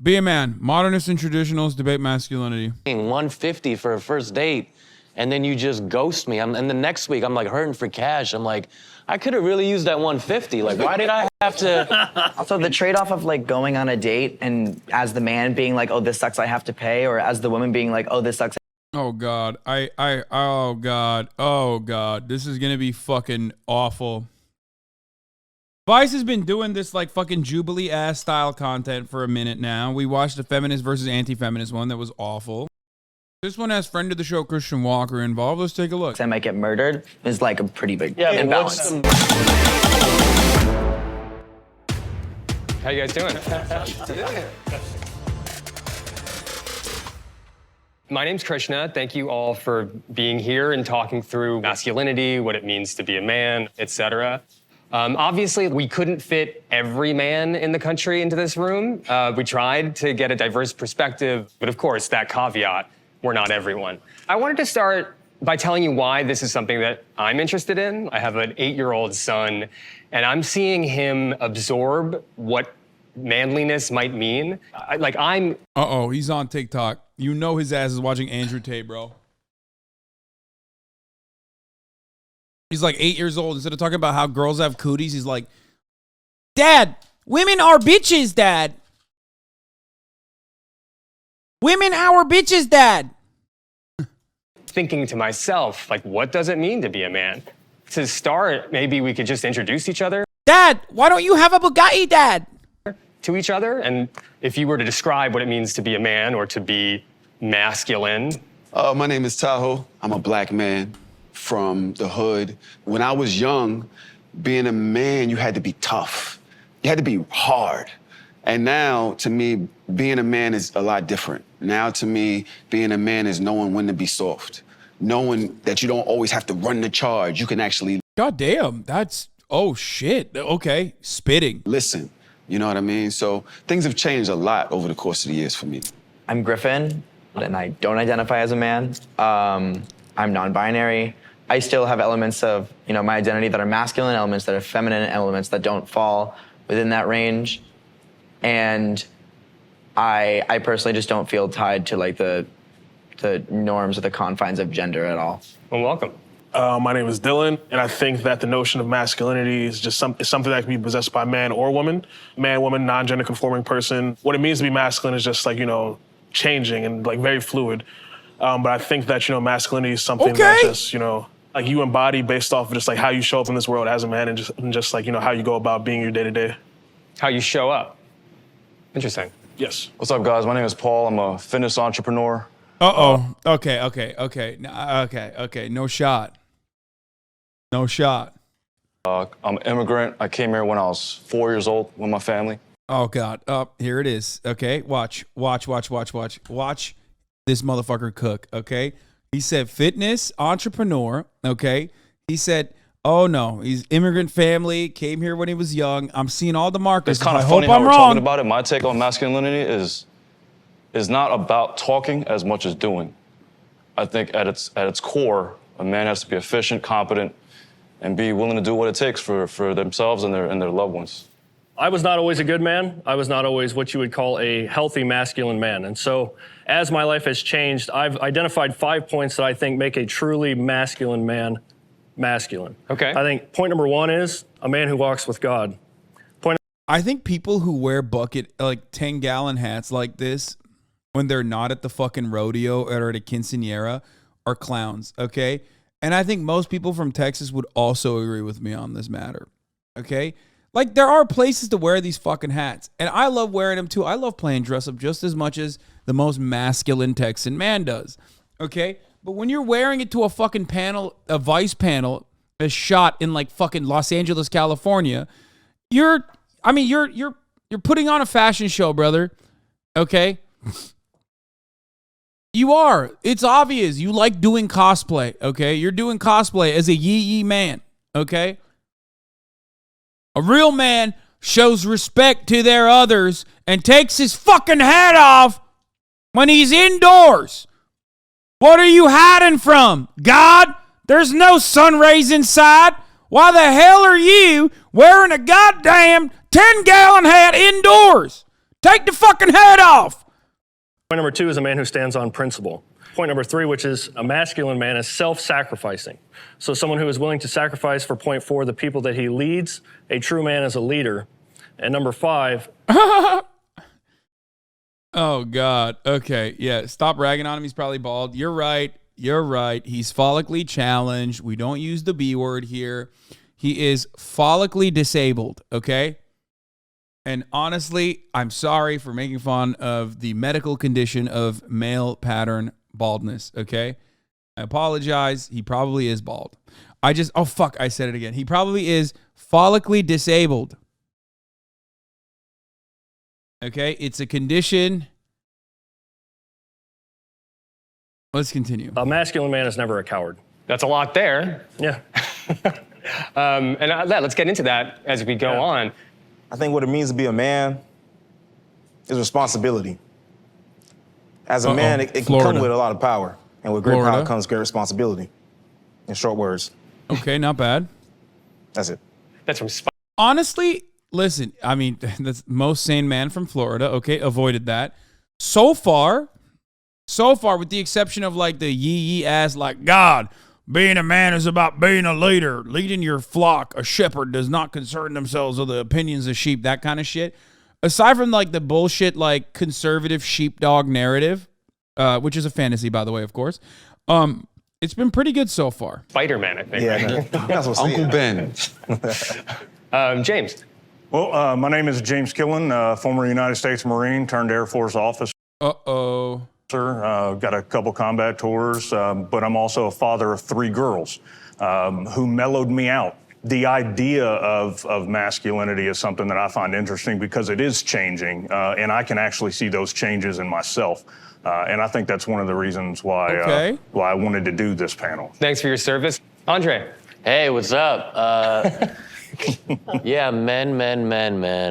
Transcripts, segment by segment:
Be a man. Modernists and traditionalists debate masculinity. 150 for a first date, and then you just ghost me. And the next week, I'm like hurting for cash. I'm like, I could have really used that 150. Like, why did I have to? Also, the trade-off of like going on a date and as the man being like, oh, this sucks, I have to pay, or as the woman being like, oh, this sucks. Oh God, oh God, this is gonna be fucking awful. Vice has been doing this like fucking Jubilee ass style content for a minute now. We watched the feminist versus anti-feminist one that was awful. This one has friend of the show Christian Walker involved. Let's take a look. I might get murdered is like a pretty big imbalance. How you guys doing? My name's Krishna. Thank you all for being here and talking through masculinity, what it means to be a man, etc. Obviously, we couldn't fit every man in the country into this room. We tried to get a diverse perspective, but of course, that caveat, we're not everyone. I wanted to start by telling you why this is something that I'm interested in. I have an 8-year-old son, and I'm seeing him absorb what manliness might mean. Uh-oh, he's on TikTok. You know his ass is watching Andrew Tate, bro. He's like 8 years old. Instead of talking about how girls have cooties, he's like, Dad, women are bitches, Dad. Women are bitches, Dad. Thinking to myself, like, what does it mean to be a man? To start, maybe we could just introduce each other. Dad, why don't you have a Bugatti, Dad? To each other. And if you were to describe what it means to be a man or to be masculine. My name is Tahoe. I'm a black man from the hood. When I was young, being a man, you had to be tough. You had to be hard. And now, to me, being a man is a lot different. Now, to me, being a man is knowing when to be soft. Knowing that you don't always have to run the charge. You can actually... God damn, that's... Oh, shit. Okay, spitting. Listen, you know what I mean? So things have changed a lot over the course of the years for me. I'm Griffin, and I don't identify as a man. I'm non-binary. I still have elements of, my identity that are masculine, elements that are feminine, elements that don't fall within that range. And I personally just don't feel tied to like the norms or the confines of gender at all. Well, welcome. My name is Dylan, and I think that the notion of masculinity is just something that can be possessed by man or woman. Man, woman, non-gender conforming person. What it means to be masculine is just like, changing and like very fluid. But I think that, masculinity is something that just, like you embody based off of just like how you show up in this world as a man and just like, how you go about being your day-to-day. How you show up. Interesting. Yes. What's up, guys? My name is Paul. I'm a fitness entrepreneur. Uh-oh. Okay. No shot. No shot. I'm an immigrant. I came here when I was 4 years old with my family. Oh, God. Here it is. Okay, watch this motherfucker cook, okay? He said fitness entrepreneur, okay? He said, oh, no, he's immigrant family, came here when he was young. I'm seeing all the markers. It's kind of funny how we're talking about it. My take on masculinity is not about talking as much as doing. I think at its core, a man has to be efficient, competent, and be willing to do what it takes for themselves and their loved ones. I was not always a good man. I was not always what you would call a healthy masculine man. And so as my life has changed, I've identified 5 points that I think make a truly masculine man masculine. Okay. I think point number 1 is a man who walks with God. I think people who wear bucket, like 10-gallon hats like this when they're not at the fucking rodeo or at a quinceañera are clowns, okay? And I think most people from Texas would also agree with me on this matter, okay? Like, there are places to wear these fucking hats, and I love wearing them too. I love playing dress up just as much as the most masculine Texan man does, okay? But when you're wearing it to a fucking panel, a Vice panel, a shot in like fucking Los Angeles, California, you're putting on a fashion show, brother, okay? You are. It's obvious. You like doing cosplay, okay? You're doing cosplay as a yee man, okay? A real man shows respect to their others and takes his fucking hat off when he's indoors. What are you hiding from? God, there's no sun rays inside. Why the hell are you wearing a goddamn 10-gallon hat indoors? Take the fucking head off. Point number 2 is a man who stands on principle. Point number 3, which is a masculine man, is self-sacrificing. So someone who is willing to sacrifice for point 4, the people that he leads. A true man is a leader. And number 5. Oh, God. Okay. Yeah. Stop ragging on him. He's probably bald. You're right. You're right. He's follically challenged. We don't use the B word here. He is follically disabled. Okay. And honestly, I'm sorry for making fun of the medical condition of male pattern baldness. Okay. I apologize. He probably is bald. Oh, fuck. I said it again. He probably is follically disabled. Okay, it's a condition. Let's continue. A masculine man is never a coward. That's a lot there. Yeah. Let's get into that as we go on. I think what it means to be a man is responsibility. As a man, it can come with a lot of power. And with great power comes great responsibility. In short words. Okay, not bad. That's it. That's from Honestly, listen, I mean, that's most sane man from Florida. Okay, avoided that. So far, with the exception of like the yee ass, like, God, being a man is about being a leader, leading your flock. A shepherd does not concern themselves with the opinions of sheep, that kind of shit. Aside from like the bullshit, like conservative sheepdog narrative, which is a fantasy, by the way, of course. It's been pretty good so far. Spider-Man, I think. Yeah, right? that's what's Uncle Ben. James. Well, my name is James Killen, former United States Marine turned Air Force officer. Got a couple combat tours, but I'm also a father of 3 girls who mellowed me out. The idea of masculinity is something that I find interesting because it is changing, and I can actually see those changes in myself. And I think that's one of the reasons why I wanted to do this panel. Thanks for your service. Andre. Hey, what's up? Yeah, men.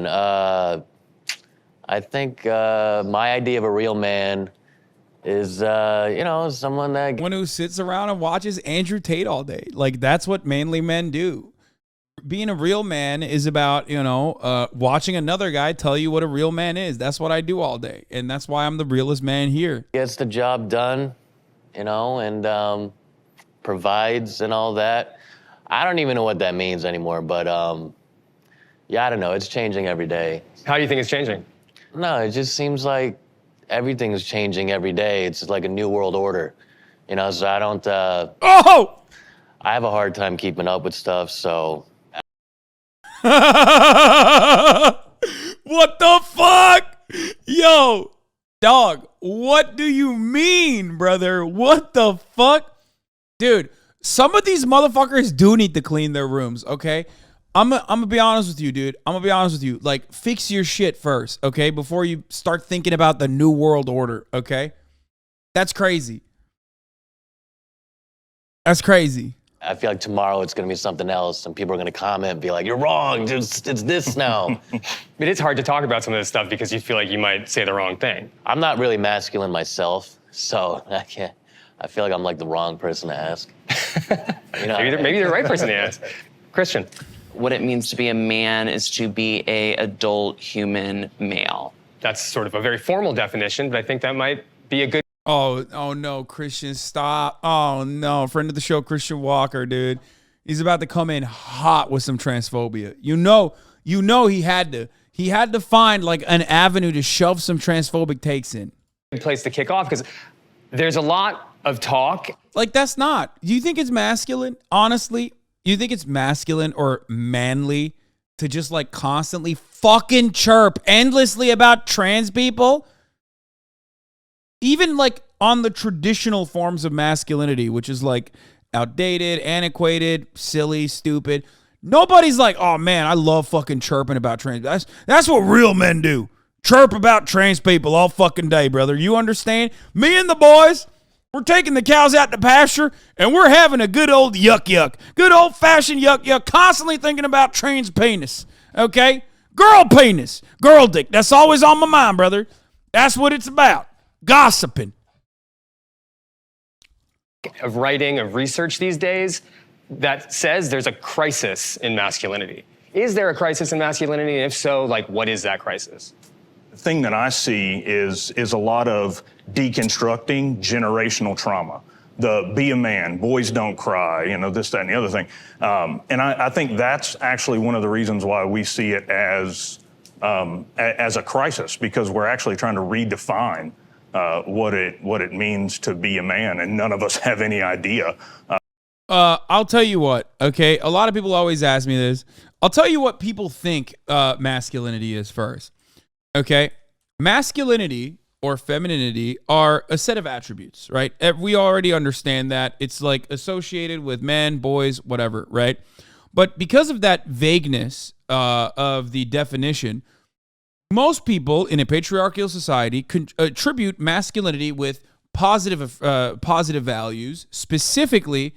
I think my idea of a real man is, someone that... One who sits around and watches Andrew Tate all day. Like, that's what manly men do. Being a real man is about, watching another guy tell you what a real man is. That's what I do all day. And that's why I'm the realest man here. Gets the job done, and provides and all that. I don't even know what that means anymore, but I don't know. It's changing every day. How do you think it's changing? No, it just seems like everything is changing every day. It's like a new world order, so I don't... I have a hard time keeping up with stuff, so... What the fuck? Yo, dog, what do you mean, brother? What the fuck? Dude, some of these motherfuckers do need to clean their rooms, okay? I'm gonna be honest with you, dude. I'm gonna be honest with you. Like, fix your shit first, okay? Before you start thinking about the new world order, okay? That's crazy. That's crazy. I feel like tomorrow it's going to be something else, and people are going to comment and be like, you're wrong, it's this now. But it's hard to talk about some of this stuff because you feel like you might say the wrong thing. I'm not really masculine myself, so I feel like I'm like the wrong person to ask. Maybe the right person to ask. Christian. What it means to be a man is to be a adult human male. That's sort of a very formal definition, but I think that might be a good... Oh no, Christian, stop. Oh no, friend of the show, Christian Walker, dude. He's about to come in hot with some transphobia. You know he had to find like an avenue to shove some transphobic takes in. Good place to kick off because there's a lot of talk. Like, that's not. Do you think it's masculine? Honestly, you think it's masculine or manly to just like constantly fucking chirp endlessly about trans people? Even like on the traditional forms of masculinity, which is like outdated, antiquated, silly, stupid. Nobody's like, oh man, I love fucking chirping about trans. That's what real men do. Chirp about trans people all fucking day, brother. You understand? Me and the boys, we're taking the cows out to pasture and we're having a good old yuck. Good old fashioned yuck, constantly thinking about trans penis. Okay? Girl penis, girl dick. That's always on my mind, brother. That's what it's about. Gossiping. Of writing, of research these days that says there's a crisis in masculinity. Is there a crisis in masculinity? And if so, like, what is that crisis? The thing that I see is a lot of deconstructing generational trauma. The be a man, boys don't cry, this, that, and the other thing. And I think that's actually one of the reasons why we see it as a crisis, because we're actually trying to redefine what it means to be a man, and none of us have any idea. I'll tell you what, okay? A lot of people always ask me this. I'll tell you what people think masculinity is first, okay? Masculinity or femininity are a set of attributes, right? We already understand that. It's like associated with men, boys, whatever, right? But because of that vagueness of the definition, most people in a patriarchal society attribute masculinity with positive values, specifically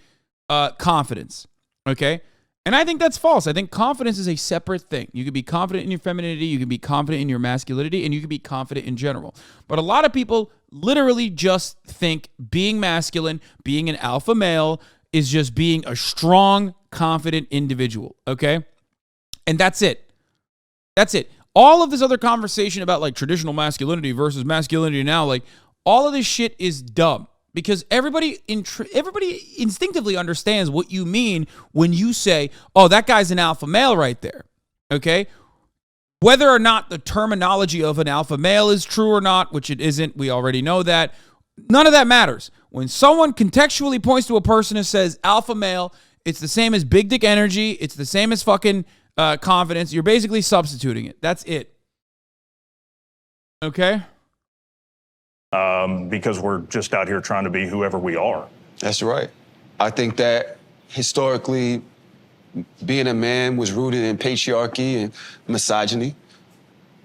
confidence, okay? And I think that's false. I think confidence is a separate thing. You can be confident in your femininity, you can be confident in your masculinity, and you can be confident in general. But a lot of people literally just think being masculine, being an alpha male, is just being a strong, confident individual, okay? And that's it. That's it. All of this other conversation about like traditional masculinity versus masculinity now, like all of this shit is dumb. Because everybody instinctively understands what you mean when you say, oh, that guy's an alpha male right there, okay? Whether or not the terminology of an alpha male is true or not, which it isn't, we already know that, none of that matters. When someone contextually points to a person and says alpha male, it's the same as big dick energy, it's the same as fucking confidence, you're basically substituting it. That's it. Okay? Because we're just out here trying to be whoever we are. That's right. I think that historically, being a man was rooted in patriarchy and misogyny.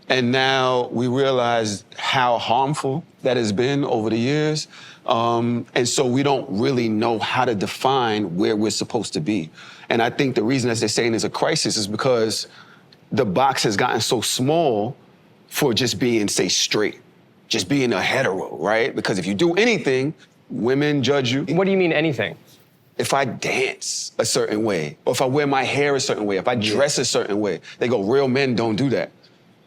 And now we realize how harmful that has been over the years. And so we don't really know how to define where we're supposed to be. And I think the reason, as they're saying, is a crisis is because the box has gotten so small for just being, say, straight. Just being a hetero, right? Because if you do anything, women judge you. What do you mean anything? If I dance a certain way, or if I wear my hair a certain way, if I dress a certain way, they go, real men don't do that.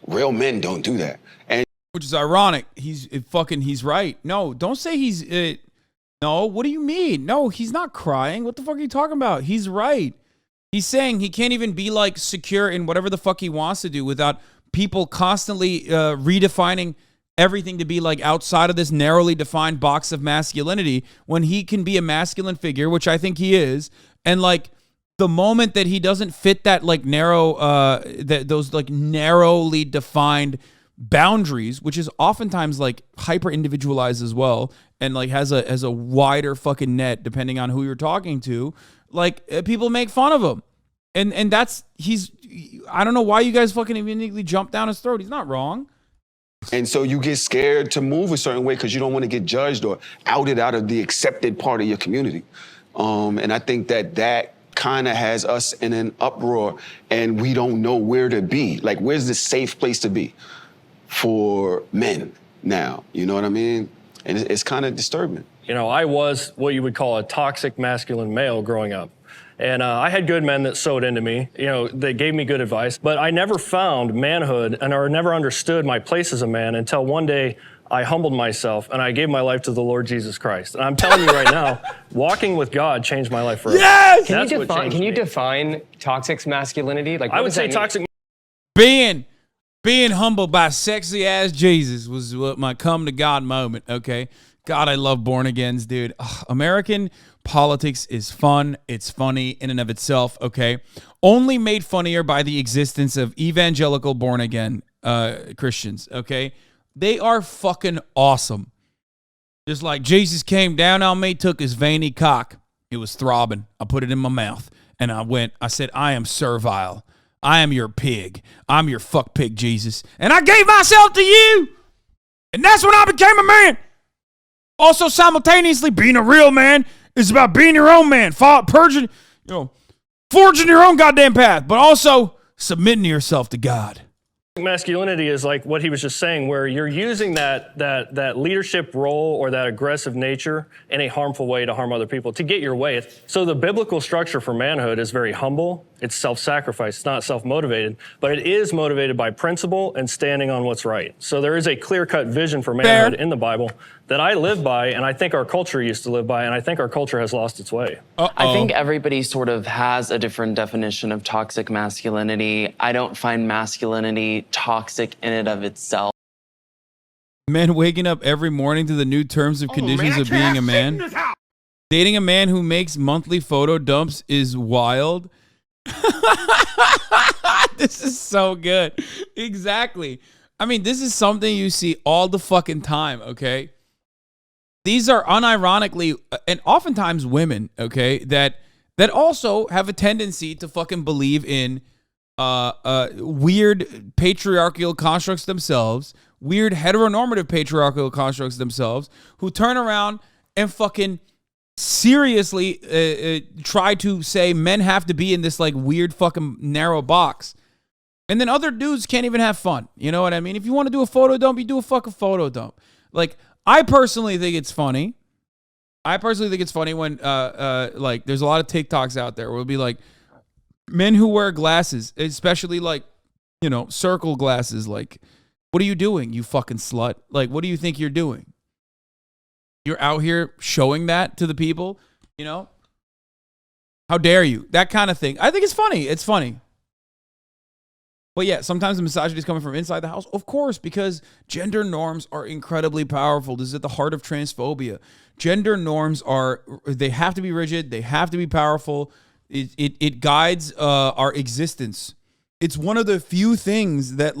Real men don't do that. And which is ironic. He's right. No, don't say he's, no, what do you mean? No, he's not crying. What the fuck are you talking about? He's right. He's saying he can't even be like secure in whatever the fuck he wants to do without people constantly redefining everything to be like outside of this narrowly defined box of masculinity, when he can be a masculine figure, which I think he is. And like the moment that he doesn't fit that like narrow, those like narrowly defined boundaries, which is oftentimes like hyper individualized as well, and like has a wider fucking net depending on who you're talking to, like people make fun of him. And that's, I don't know why you guys fucking immediately jump down his throat. He's not wrong. And so you get scared to move a certain way because you don't want to get judged or outed out of the accepted part of your community. And I think that kind of has us in an uproar, and we don't know where to be. Like, where's the safe place to be for men now? You know what I mean? And it's kind of disturbing. I was what you would call a toxic masculine male growing up. And I had good men that sewed into me, they gave me good advice, but I never found manhood or never understood my place as a man until one day I humbled myself and I gave my life to the Lord Jesus Christ. And I'm telling you right now, walking with God changed my life forever. Yes! Can you define toxic masculinity? Like, I would say toxic. Being humbled by sexy ass Jesus was what my come to God moment, okay? God, I love born agains, dude. Ugh, American politics is fun. It's funny in and of itself, okay? Only made funnier by the existence of evangelical born again Christians, okay? They are fucking awesome. Just like Jesus came down on me, took his veiny cock. It was throbbing. I put it in my mouth and I said, I am servile. I am your pig. I'm your fuck pig, Jesus. And I gave myself to you. And that's when I became a man. Also, simultaneously, being a real man is about being your own man, forging your own goddamn path, but also submitting yourself to God. Masculinity is like what he was just saying, where you're using that leadership role or that aggressive nature in a harmful way to harm other people, to get your way. So the biblical structure for manhood is very humble. It's self-sacrifice. It's not self-motivated, but it is motivated by principle and standing on what's right. So there is a clear-cut vision for manhood in the Bible that I live by, and I think our culture used to live by, and I think our culture has lost its way. I think everybody sort of has a different definition of toxic masculinity. I don't find masculinity toxic in and of itself. Men waking up every morning to the new terms and conditions of being a man. Dating a man who makes monthly photo dumps is wild. This is so good. Exactly. I mean, this is something you see all the fucking time, okay? These are unironically, and oftentimes women, okay, that also have a tendency to fucking believe in weird patriarchal constructs themselves, weird heteronormative patriarchal constructs themselves, who turn around and fucking seriously try to say men have to be in this like weird fucking narrow box. And then other dudes can't even have fun. You know what I mean? If you want to do a photo dump, you do a fucking photo dump. Like, I personally think it's funny. When like there's a lot of TikToks out there where it'll be like men who wear glasses, especially like, you know, circle glasses. Like, what are you doing, you fucking slut? Like, what do you think you're doing? You're out here showing that to the people, you know? How dare you? That kind of thing. I think it's funny. It's funny. But yeah, sometimes the misogyny is coming from inside the house. Of course, because gender norms are incredibly powerful. This is at the heart of transphobia. Gender norms they have to be rigid. They have to be powerful. It guides our existence. It's one of the few things that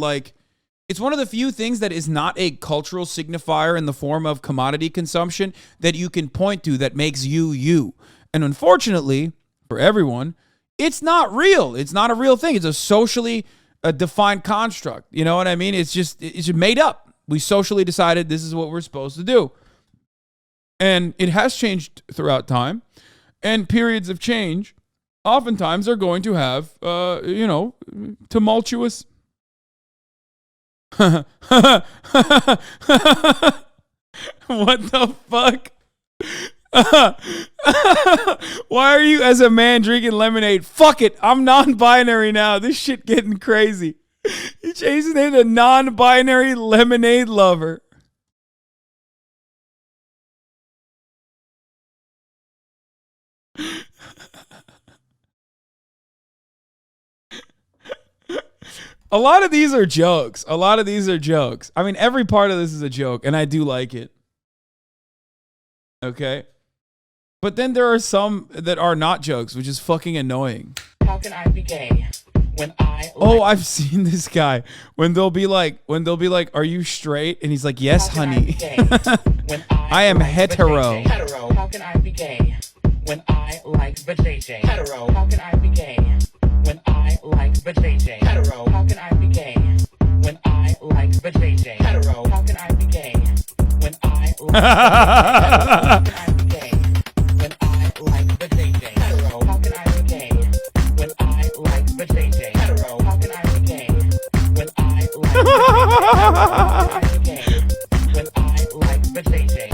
is not a cultural signifier in the form of commodity consumption that you can point to that makes you you. And unfortunately, for everyone, it's not real. It's not a real thing. It's a socially a defined construct. You know what I mean? It's just made up. We socially decided this is what we're supposed to do. And it has changed throughout time. And periods of change oftentimes are going to have, tumultuous. What the fuck? Why are you as a man drinking lemonade? Fuck it. I'm non-binary now. This shit getting crazy. You changed his name to non-binary lemonade lover. A lot of these are jokes. I mean, every part of this is a joke, and I do like it. Okay? But then there are some that are not jokes, which is fucking annoying. How can I be gay when I've seen this guy. When they'll be like, are you straight? And he's like, yes, honey. I am hetero. How can I be gay when I like vajayjay? Hetero. How can I be gay when I like vajayjay? Hetero. How can I be gay when I like vajayjay? Hetero. How can I be gay when I like vajayjay? How can I be gay when I like vajayjay? Hetero. How can I be gay when I like vajayjay?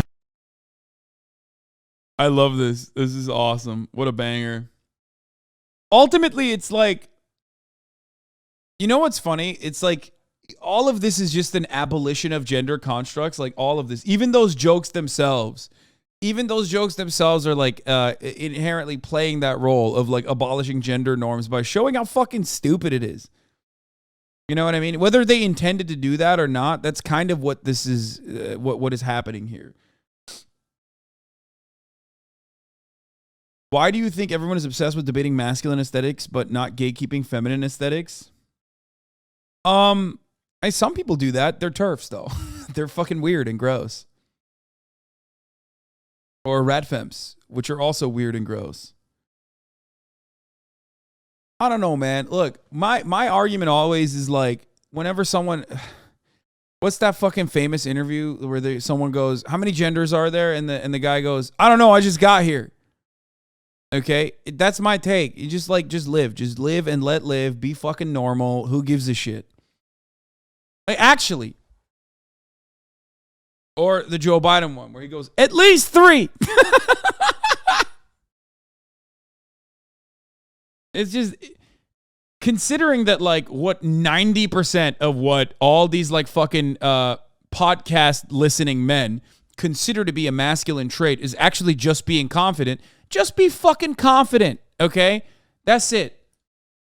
I love this. This is awesome. What a banger. Ultimately, it's like, you know what's funny? It's like all of this is just an abolition of gender constructs. Like all of this, even those jokes themselves are like inherently playing that role of like abolishing gender norms by showing how fucking stupid it is. You know what I mean? Whether they intended to do that or not, that's kind of what this is, what is happening here. Why do you think everyone is obsessed with debating masculine aesthetics but not gatekeeping feminine aesthetics? Some people do that. They're TERFs though. They're fucking weird and gross. Or radfems, which are also weird and gross. I don't know, man. Look, my argument always is like, whenever someone, what's that fucking famous interview where someone goes, how many genders are there? And the guy goes, I don't know, I just got here. Okay, that's my take. You just live and let live. Be fucking normal. Who gives a shit? Like, actually. Or the Joe Biden one where he goes, at least 3. It's just, considering that like what 90% of what all these like fucking podcast listening men consider to be a masculine trait is actually just being confident. Just be fucking confident, okay? That's it.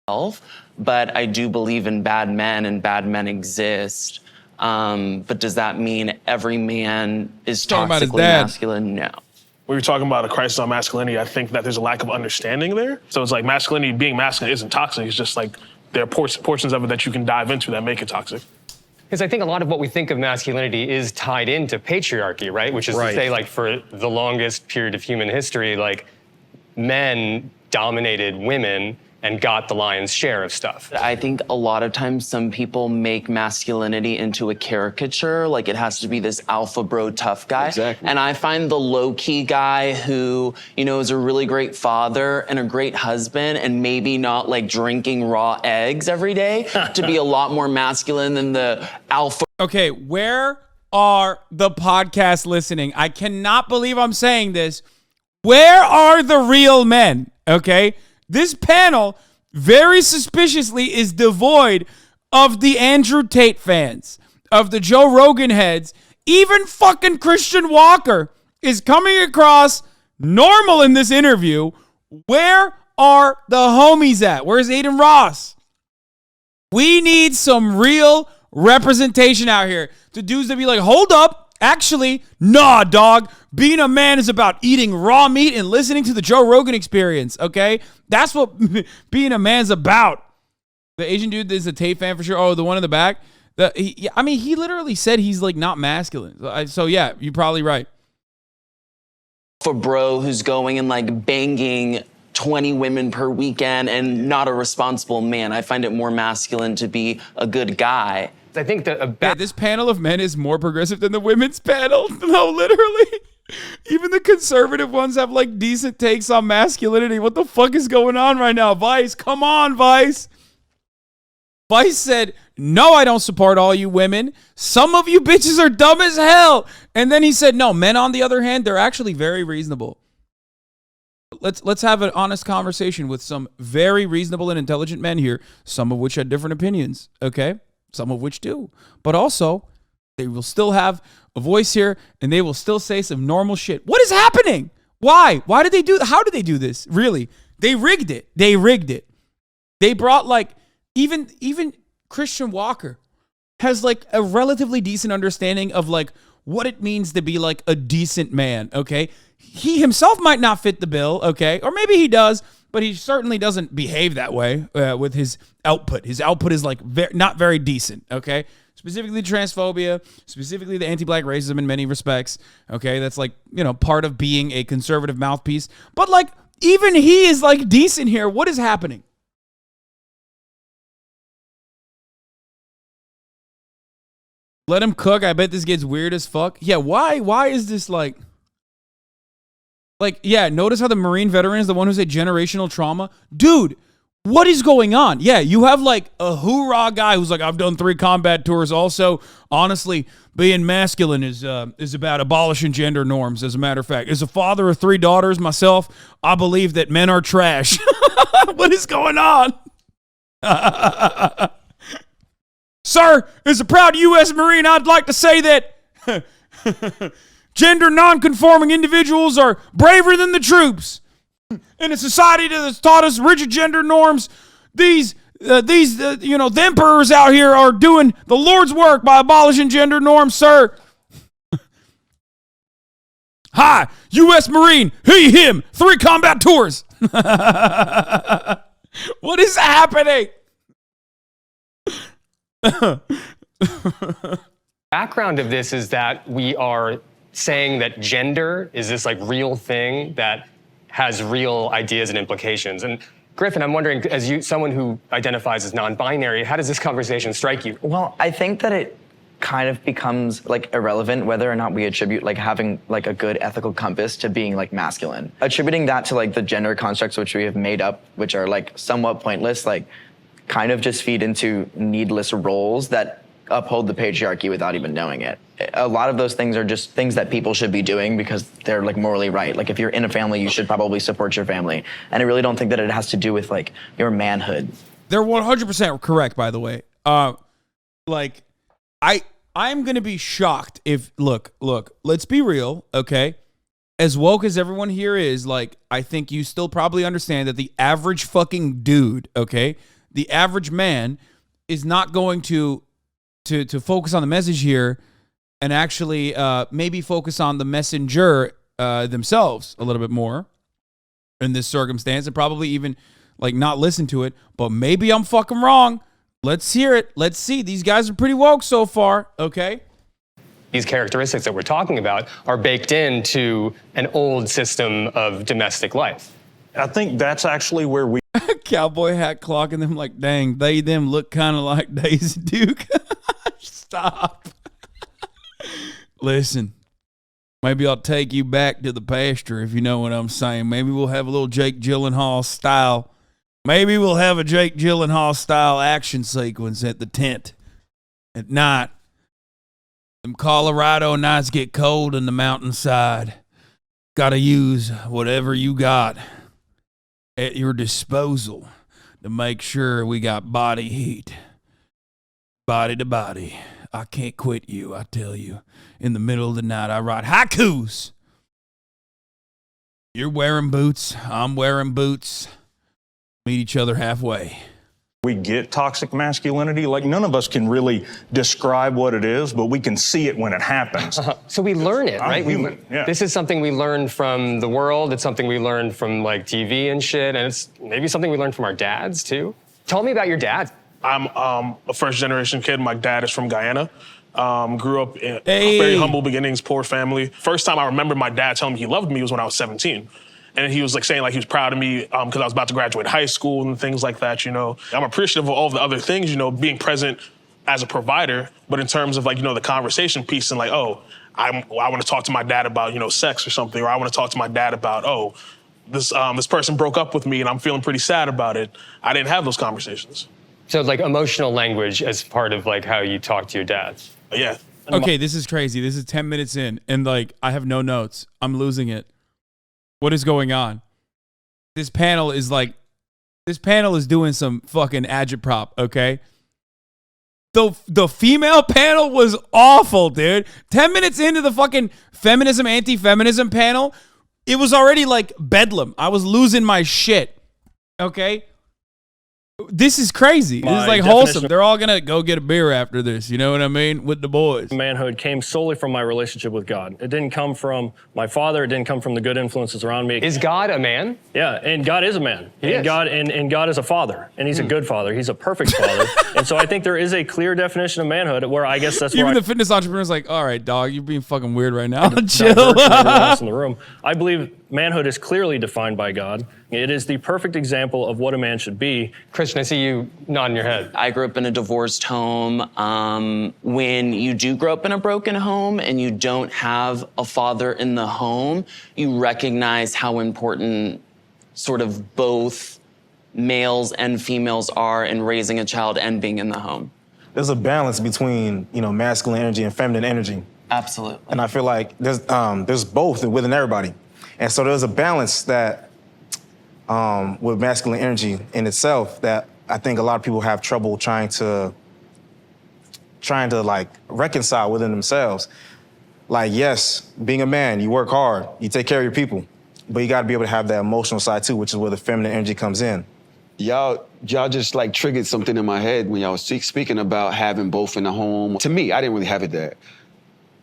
But I do believe in bad men, and bad men exist. But does that mean every man is toxically masculine? No. When you're talking about a crisis on masculinity, I think that there's a lack of understanding there. So it's like masculinity, being masculine isn't toxic. It's just like there are portions of it that you can dive into that make it toxic. Because I think a lot of what we think of masculinity is tied into patriarchy, right? Which is to say, like, for the longest period of human history, like, men dominated women and got the lion's share of stuff. I think a lot of times some people make masculinity into a caricature, like it has to be this alpha bro tough guy. Exactly. And I find the low-key guy who, you know, is a really great father and a great husband and maybe not like drinking raw eggs every day to be a lot more masculine than the alpha. Okay, where are the podcasts listening? I cannot believe I'm saying this. Where are the real men? Okay? This panel, very suspiciously, is devoid of the Andrew Tate fans, of the Joe Rogan heads. Even fucking Christian Walker is coming across normal in this interview. Where are the homies at? Where's Aiden Ross? We need some real representation out here. The dudes that be like, hold up. Actually, nah, dog. Being a man is about eating raw meat and listening to the Joe Rogan Experience, okay? That's what being a man's about. The Asian dude is a Tate fan for sure. Oh, the one in the back? He literally said he's, like, not masculine. So, yeah, you're probably right. For bro who's going and, like, banging 20 women per weekend and not a responsible man. I find it more masculine to be a good guy. I think that this panel of men is more progressive than the women's panel. No, literally. Even the conservative ones have like decent takes on masculinity. What the fuck is going on right now? Vice, come on, Vice. Vice said, no, I don't support all you women. Some of you bitches are dumb as hell. And then he said, no, men on the other hand, they're actually very reasonable. Let's have an honest conversation with some very reasonable and intelligent men here, some of which had different opinions, okay? Some of which do. But also, they will still have a voice here, and they will still say some normal shit. What is happening? Why? Why did they do? How did they do this? Really? They rigged it. They rigged it. They brought like, even Christian Walker has like a relatively decent understanding of like what it means to be like a decent man, okay? He himself might not fit the bill, okay? Or maybe he does, but he certainly doesn't behave that way with his output. His output is like not very decent, okay? Specifically transphobia, specifically the anti-black racism in many respects, okay? That's like, you know, part of being a conservative mouthpiece. But like, even he is like decent here. What is happening? Let him cook. I bet this gets weird as fuck. Yeah, why is this like... Like, yeah, notice how the Marine veteran is the one who said generational trauma. Dude, what is going on? Yeah, you have like a hoorah guy who's like, I've done 3 combat tours. Also, honestly, being masculine is about abolishing gender norms, as a matter of fact. As a father of 3 daughters myself, I believe that men are trash. What is going on? Sir, as a proud U.S. Marine, I'd like to say that... Gender non-conforming individuals are braver than the troops. In a society that has taught us rigid gender norms, the emperors out here are doing the Lord's work by abolishing gender norms, sir. Hi, U.S. Marine, he, him, 3 combat tours. What is happening? Background of this is that we are saying that gender is this like real thing that has real ideas and implications. And Griffin, I'm wondering, as someone who identifies as non-binary, how does this conversation strike you? Well, I think that it kind of becomes like irrelevant whether or not we attribute like having like a good ethical compass to being like masculine. Attributing that to like the gender constructs which we have made up, which are like somewhat pointless, like kind of just feed into needless roles that uphold the patriarchy without even knowing it. A lot of those things are just things that people should be doing because they're like morally right. Like if you're in a family, you should probably support your family. And I really don't think that it has to do with like your manhood. They're 100% correct, by the way. Like I'm going to be shocked if, look, let's be real, okay? As woke as everyone here is, like, I think you still probably understand that the average fucking dude, okay? The average man is not going to focus on the message here and actually maybe focus on the messenger themselves a little bit more in this circumstance and probably even, like, not listen to it. But maybe I'm fucking wrong. Let's hear it. Let's see. These guys are pretty woke so far, okay? These characteristics that we're talking about are baked into an old system of domestic life. I think that's actually where we... Cowboy hat clocking them like, dang, they, them look kind of like Daisy Duke. Stop. Listen, maybe I'll take you back to the pasture if you know what I'm saying. Maybe we'll have a little Jake Gyllenhaal style. Maybe we'll have a Jake Gyllenhaal style action sequence at the tent at night. Them Colorado nights get cold in the mountainside. Got to use whatever you got at your disposal to make sure we got body heat. Body to body. I can't quit you, I tell you. In the middle of the night, I write haikus. You're wearing boots. I'm wearing boots. Meet each other halfway. We get toxic masculinity. Like, none of us can really describe what it is, but we can see it when it happens. So we learn it, right? Yeah. This is something we learned from the world. It's something we learned from, like, TV and shit. And it's maybe something we learned from our dads, too. Tell me about your dad. I'm a first-generation kid. My dad is from Guyana. Grew up in very humble beginnings, poor family. First time I remember my dad telling me he loved me was when I was 17. And he was like saying like he was proud of me because I was about to graduate high school and things like that, you know. I'm appreciative of all of the other things, you know, being present as a provider, but in terms of like, you know, the conversation piece and like, oh, I want to talk to my dad about, you know, sex or something, or I want to talk to my dad about, oh, this person broke up with me and I'm feeling pretty sad about it. I didn't have those conversations. So like emotional language as part of like how you talk to your dad. Yeah. Okay, this is crazy. This is 10 minutes in and like I have no notes. I'm losing it. What is going on? This panel is doing some fucking agitprop, okay? The female panel was awful, dude. 10 minutes into the fucking feminism, anti-feminism panel, it was already like bedlam. I was losing my shit, okay? This is crazy. This is like wholesome. They're all going to go get a beer after this. You know what I mean? With the boys. Manhood came solely from my relationship with God. It didn't come from my father. It didn't come from the good influences around me. Is God a man? Yeah, and God is a man. And God is a father. And he's a good father. He's a perfect father. And so I think there is a clear definition of manhood where I guess that's where even the fitness entrepreneur's like, all right, dog, you're being fucking weird right now. Chill. In the room. I believe manhood is clearly defined by God. It is the perfect example of what a man should be. Christian, I see you nodding your head. I grew up in a divorced home. When you do grow up in a broken home and you don't have a father in the home, you recognize how important sort of both males and females are in raising a child and being in the home. There's a balance between, you know, masculine energy and feminine energy. Absolutely. And I feel like there's both within everybody. And so there's a balance that with masculine energy in itself that I think a lot of people have trouble trying to like reconcile within themselves. Like, yes, being a man, you work hard, you take care of your people, but you got to be able to have that emotional side too, which is where the feminine energy comes in. Y'all just like triggered something in my head when y'all was speaking about having both in the home. To me, I didn't really have it there.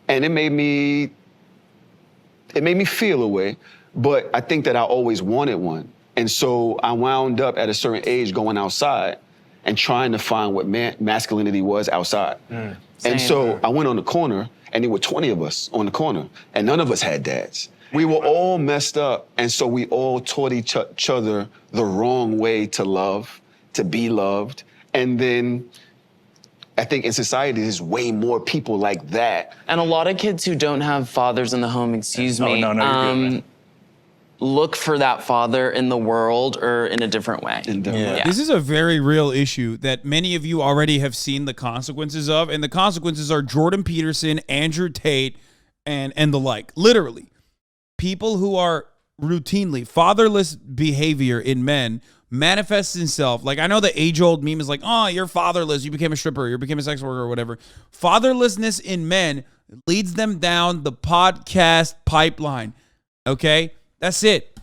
And it made me feel a way, but I think that I always wanted one. And so I wound up at a certain age going outside and trying to find what masculinity was outside. And so I went on the corner and there were 20 of us on the corner and none of us had dads. We were all messed up. And so we all taught each other the wrong way to love, to be loved. And then I think in society, there's way more people like that. And a lot of kids who don't have fathers in the home, excuse me, you're good, man. look for that father in the world or in a different way. Yeah. This is a very real issue that many of you already have seen the consequences of, and the consequences are Jordan Peterson, Andrew Tate, and the like. Literally, people who are routinely fatherless behavior in men manifests itself. Like, I know the age-old meme is like, oh, you're fatherless, you became a stripper, you became a sex worker or whatever. Fatherlessness in men leads them down the podcast pipeline. Okay? That's it.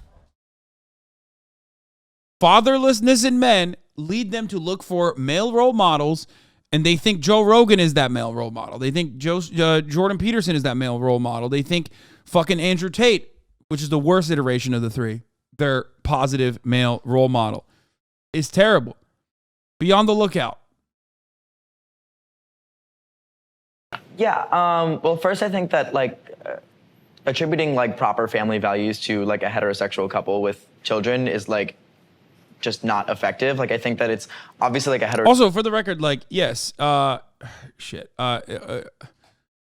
Fatherlessness in men lead them to look for male role models, and they think Joe Rogan is that male role model. They think Jordan Peterson is that male role model. They think fucking Andrew Tate, which is the worst iteration of the three, their positive male role model, is terrible. Be on the lookout. Yeah. Well, first, I think that attributing proper family values to a heterosexual couple with children is just not effective. I think that it's obviously a hetero. Also, for the record, yes.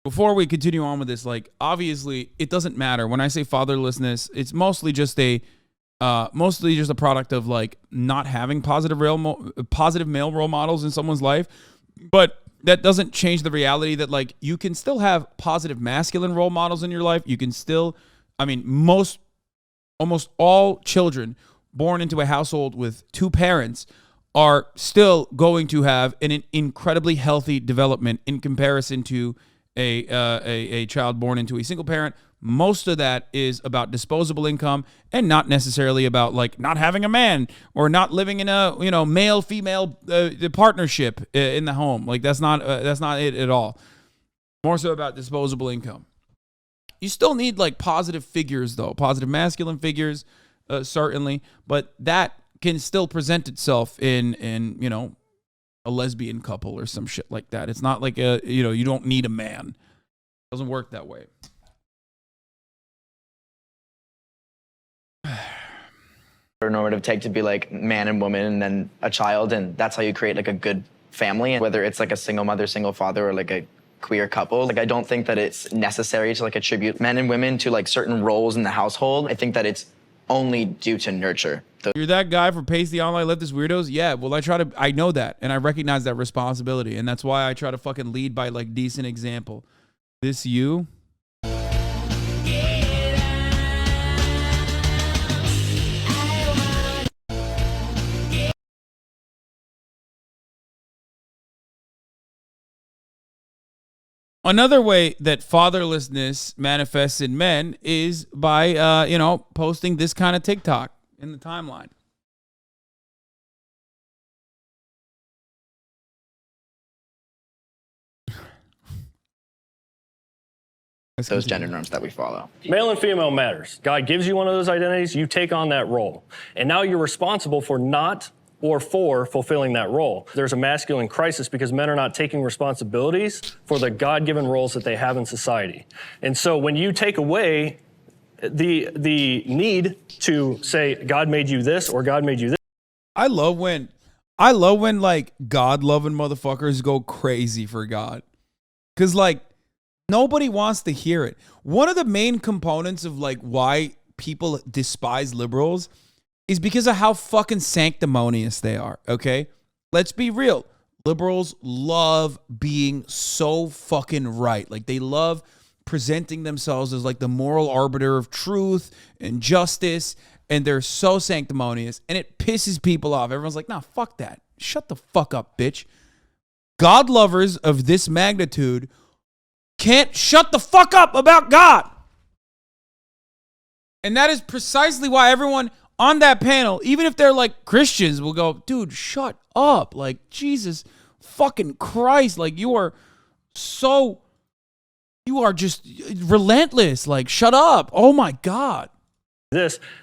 Before we continue on with this, obviously, it doesn't matter. When I say fatherlessness, it's mostly just a product of not having positive male role models in someone's life. But that doesn't change the reality that you can still have positive masculine role models in your life. You can still, almost all children born into a household with two parents are still going to have an incredibly healthy development in comparison to a child born into a single parent. Most of that is about disposable income and not necessarily about not having a man or not living in a male-female partnership in the home. That's not it at all. More so about disposable income. You still need positive figures though, positive masculine figures, certainly, but that can still present itself in a lesbian couple or some shit like that. It's not you don't need a man. It doesn't work that way. Normative take to be man and woman and then a child, and that's how you create a good family. And whether it's a single mother, single father, or a queer couple, I don't think that it's necessary to attribute men and women to certain roles in the household. I think that it's only due to nurture. You're that guy for Pasty Online Leftist Weirdos? Yeah, well, I know that, and I recognize that responsibility, and that's why I try to fucking lead by decent example. This you? Another way that fatherlessness manifests in men is by, posting this kind of TikTok in the timeline. Those gender norms that we follow. Male and female matters. God gives you one of those identities, you take on that role. And now you're responsible for not or for fulfilling that role. There's a masculine crisis because men are not taking responsibilities for the God-given roles that they have in society. And so when you take away the need to say, God made you this or God made you this. I love when God-loving motherfuckers go crazy for God. Because nobody wants to hear it. One of the main components of why people despise liberals is because of how fucking sanctimonious they are, okay? Let's be real. Liberals love being so fucking right. They love presenting themselves as the moral arbiter of truth and justice, and they're so sanctimonious, and it pisses people off. Everyone's like, nah, fuck that. Shut the fuck up, bitch. God lovers of this magnitude can't shut the fuck up about God. And that is precisely why everyone on that panel, even if they're Christians, will go, dude, shut up. Jesus fucking Christ. You are just relentless. Shut up. Oh my God.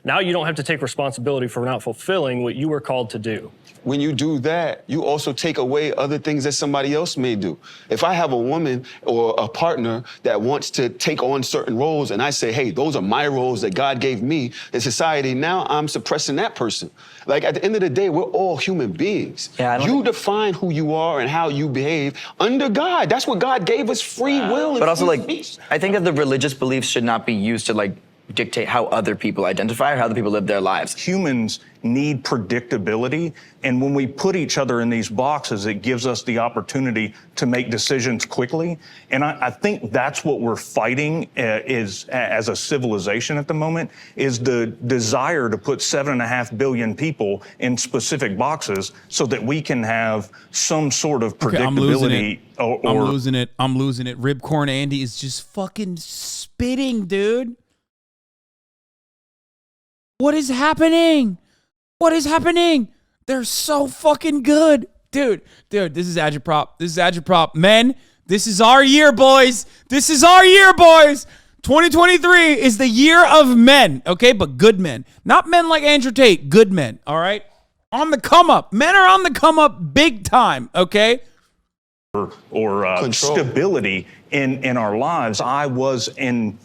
Now you don't have to take responsibility for not fulfilling what you were called to do. When you do that, you also take away other things that somebody else may do. If I have a woman or a partner that wants to take on certain roles and I say, hey, those are my roles that God gave me in society, now I'm suppressing that person. At the end of the day, we're all human beings. You define who you are and how you behave under God. That's what God gave us, free will. But also, I think that the religious beliefs should not be used to dictate how other people identify or how other people live their lives. Humans need predictability, and when we put each other in these boxes, it gives us the opportunity to make decisions quickly. And I think that's what we're fighting is as a civilization at the moment, is the desire to put 7.5 billion people in specific boxes so that we can have some sort of predictability. I'm losing it. I'm losing it. Ribcorn Andy is just fucking spitting, dude. What is happening? What is happening? They're so fucking good. Dude, this is agitprop. This is agitprop. Men, this is our year, boys. This is our year, boys. 2023 is the year of men, okay? But good men. Not men like Andrew Tate. Good men, all right? On the come up. Men are on the come up big time, okay? Or stability in our lives. I was an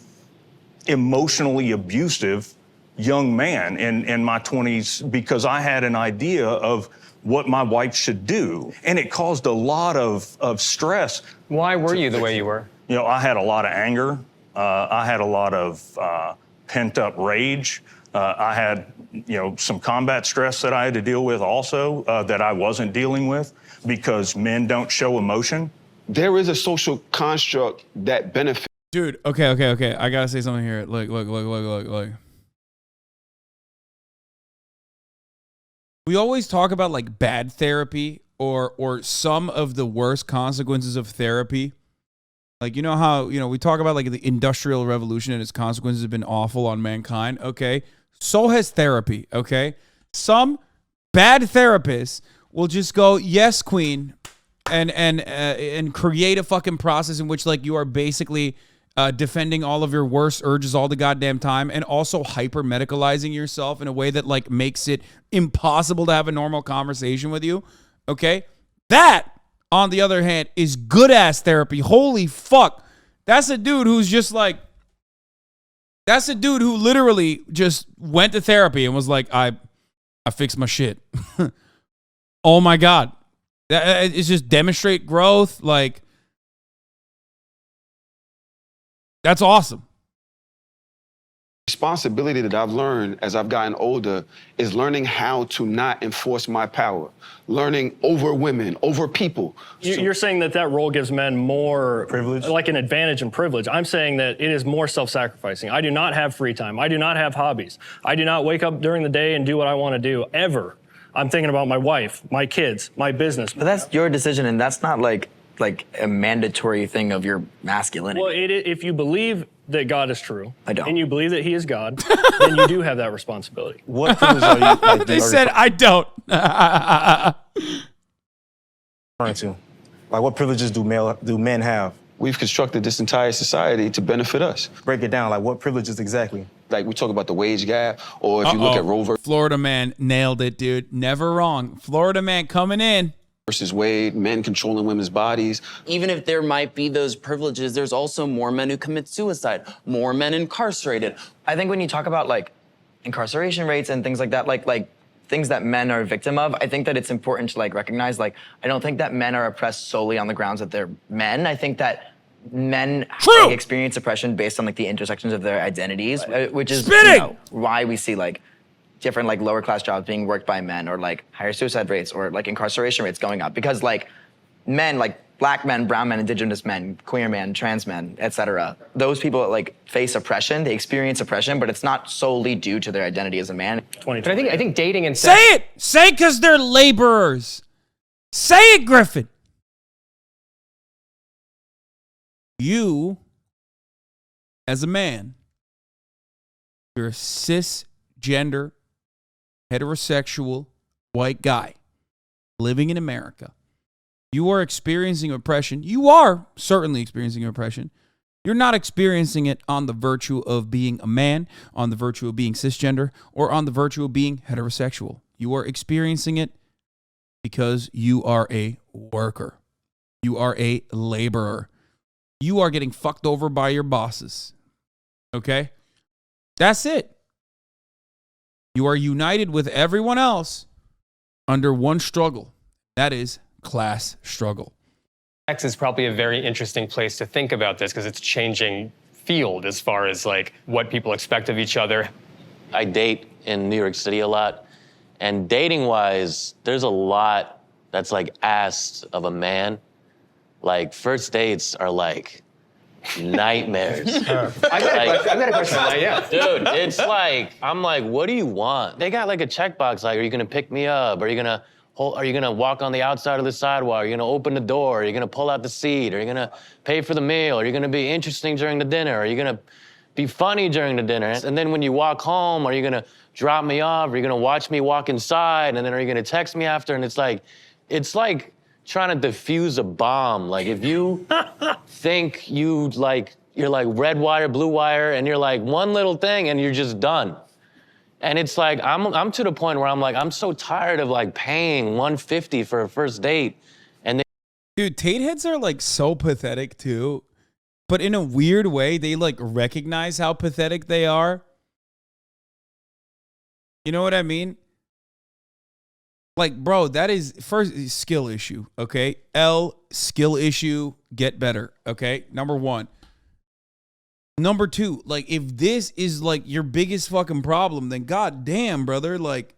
emotionally abusive young man in my 20s because I had an idea of what my wife should do. And it caused a lot of stress. Why were you the way you were? You know, I had a lot of anger. I had a lot of pent up rage. I had, some combat stress that I had to deal with also that I wasn't dealing with because men don't show emotion. There is a social construct that benefits. Dude, okay. I gotta say something here. Look. We always talk about like bad therapy or some of the worst consequences of therapy. Like, you know how, we talk about like the Industrial Revolution and its consequences have been awful on mankind. Okay. So has therapy. Okay. Some bad therapists will just go, yes, queen, and create a fucking process in which like you are basically defending all of your worst urges all the goddamn time and also hyper medicalizing yourself in a way that like makes it impossible to have a normal conversation with you. Okay. That, on the other hand, is good ass therapy. Holy fuck. That's a dude who's just like, that's a dude who literally just went to therapy and was like, I fixed my shit. Oh my God. It's just demonstrate growth. Like, that's awesome. Responsibility that I've learned as I've gotten older is learning how to not enforce my power, learning over women, over people. You're saying that role gives men more privilege, like an advantage and privilege. I'm saying that it is more self-sacrificing. I do not have free time. I do not have hobbies. I do not wake up during the day and do what I want to do ever. I'm thinking about my wife, my kids, my business. But that's your decision, and that's not like a mandatory thing of your masculinity. Well, if you believe that God is true, I don't, and you believe that He is God, then you do have that responsibility. What privilege are you? Like, they said I don't. Like, what privileges do men have? We've constructed this entire society to benefit us. Break it down. Like, what privileges exactly? Like, we talk about the wage gap, or if you look at Roe versus Florida man nailed it, dude. Never wrong. Florida man coming in. Versus Wade, men controlling women's bodies. Even if there might be those privileges, there's also more men who commit suicide, more men incarcerated. I think when you talk about like incarceration rates and things like that, like things that men are a victim of, I think that it's important to like recognize, like, I don't think that men are oppressed solely on the grounds that they're men. I think that men like, experience oppression based on like the intersections of their identities, which is why we see like different like lower class jobs being worked by men, or like higher suicide rates, or like incarceration rates going up, because like men, like black men, brown men, indigenous men, queer men, trans men, etc. Those people like face oppression, they experience oppression, but it's not solely due to their identity as a man. But I think dating and sex. Say it! Say it because they're laborers. Say it, Griffin. You, as a man, you're a cisgender, heterosexual, white guy living in America. You are experiencing oppression. You are certainly experiencing oppression. You're not experiencing it on the virtue of being a man, on the virtue of being cisgender, or on the virtue of being heterosexual. You are experiencing it because you are a worker. You are a laborer. You are getting fucked over by your bosses. Okay? That's it. You are united with everyone else under one struggle. That is class struggle. Sex is probably a very interesting place to think about this because it's changing field as far as like what people expect of each other. I date in New York City a lot, and dating-wise, there's a lot that's like asked of a man. Like first dates are like nightmares. I got a question on that, yeah. Dude, it's like, I'm like, what do you want? They got like a checkbox, like, are you gonna pick me up? Are you gonna walk on the outside of the sidewalk? Are you gonna open the door? Are you gonna pull out the seat? Are you gonna pay for the meal? Are you gonna be interesting during the dinner? Are you gonna be funny during the dinner? And then when you walk home, are you gonna drop me off? Are you gonna watch me walk inside? And then are you gonna text me after? And it's like trying to defuse a bomb. Like if you think you're like red wire, blue wire, and you're like one little thing and you're just done. And it's like, I'm to the point where I'm like, I'm so tired of like paying $150 for a first date. And then dude, Tate heads are like so pathetic too, but in a weird way, they like recognize how pathetic they are. You know what I mean? Like, bro, that is first skill issue, okay? Skill issue, get better, okay? Number one. Number two, like, if this is like your biggest fucking problem, then goddamn, brother, like,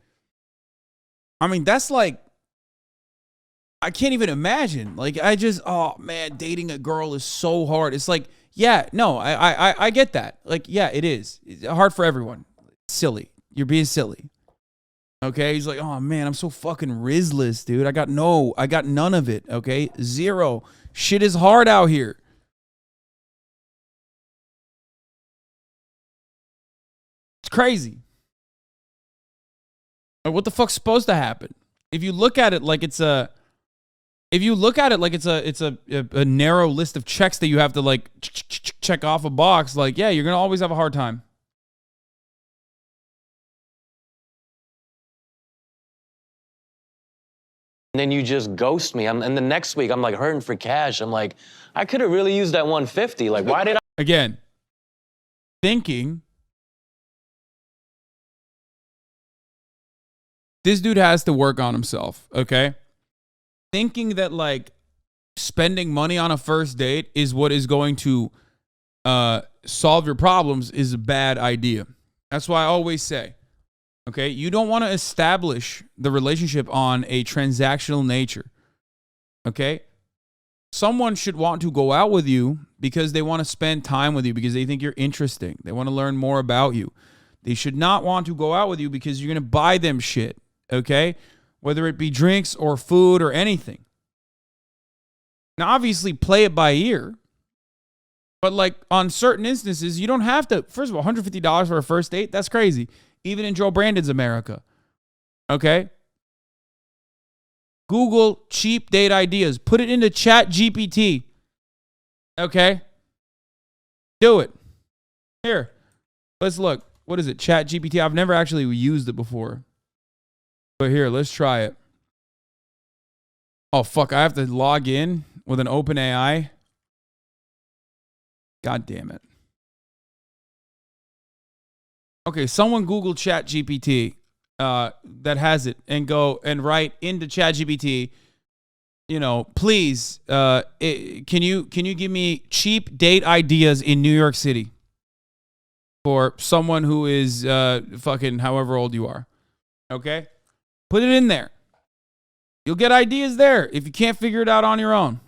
I mean, that's like, I can't even imagine. Like, oh man, dating a girl is so hard. It's like, yeah, no, I get that. Like, yeah, it is. It's hard for everyone. Silly. You're being silly. Okay, he's like, oh man, I'm so fucking rizless, dude. I got none of it, okay? Zero. Shit is hard out here. It's crazy. Like, what the fuck's supposed to happen? If you look at it like it's a narrow list of checks that you have to like check off a box, like, yeah, you're gonna always have a hard time. And then you just ghost me. And the next week, I'm like hurting for cash. I'm like, I could have really used that $150. Like, why did I? Again, thinking this dude has to work on himself, okay? Thinking that like spending money on a first date is what is going to solve your problems is a bad idea. That's why I always say, okay, you don't want to establish the relationship on a transactional nature. Okay? Someone should want to go out with you because they want to spend time with you, because they think you're interesting. They want to learn more about you. They should not want to go out with you because you're going to buy them shit. Okay? Whether it be drinks or food or anything. Now, obviously, play it by ear. But like on certain instances, you don't have to. First of all, $150 for a first date? That's crazy. Even in Joe Brandon's America. Okay? Google cheap date ideas. Put it into ChatGPT. Okay? Do it. Here. Let's look. What is it? ChatGPT. I've never actually used it before. But here, let's try it. Oh, fuck. I have to log in with an open AI. God damn it. Okay, someone Google ChatGPT that has it and go and write into ChatGPT, you know, please, can you give me cheap date ideas in New York City for someone who is fucking however old you are? Okay? Put it in there. You'll get ideas there if you can't figure it out on your own.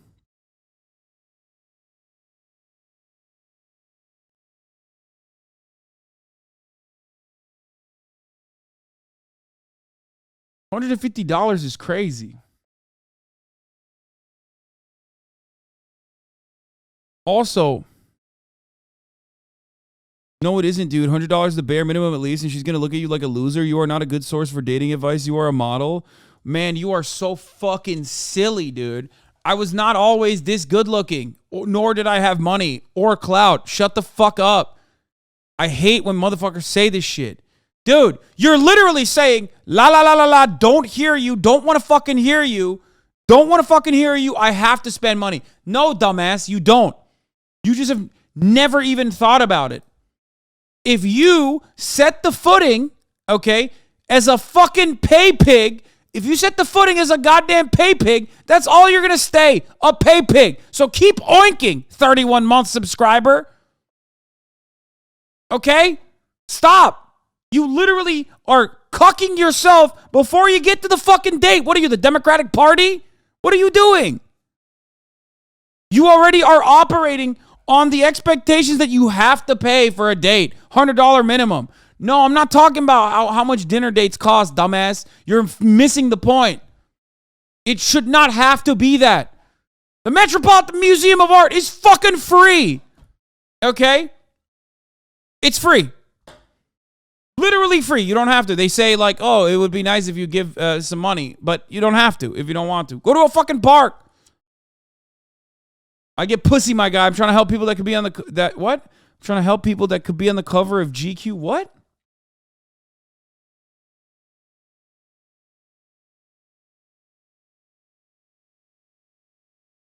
$150 is crazy. Also, no, it isn't, dude. $100 is the bare minimum at least, and she's going to look at you like a loser. You are not a good source for dating advice. You are a model. Man, you are so fucking silly, dude. I was not always this good looking, nor did I have money or clout. Shut the fuck up. I hate when motherfuckers say this shit. Dude, you're literally saying, la, la, la, la, la, don't hear you, don't want to fucking hear you, don't want to fucking hear you, I have to spend money. No, dumbass, you don't. You just have never even thought about it. If you set the footing, okay, as a fucking pay pig, if you set the footing as a goddamn pay pig, that's all you're going to stay, a pay pig. So keep oinking, 31-month subscriber. Okay? Stop. You literally are cucking yourself before you get to the fucking date. What are you, the Democratic Party? What are you doing? You already are operating on the expectations that you have to pay for a date. $100 minimum. No, I'm not talking about how much dinner dates cost, dumbass. You're missing the point. It should not have to be that. The Metropolitan Museum of Art is fucking free. Okay? It's free. Literally free. You don't have to. They say like, oh, it would be nice if you give some money, but you don't have to if you don't want to. Go to a fucking park. I get pussy, my guy. I'm trying to help people that could be on what? I'm trying to help people that could be on the cover of GQ. What?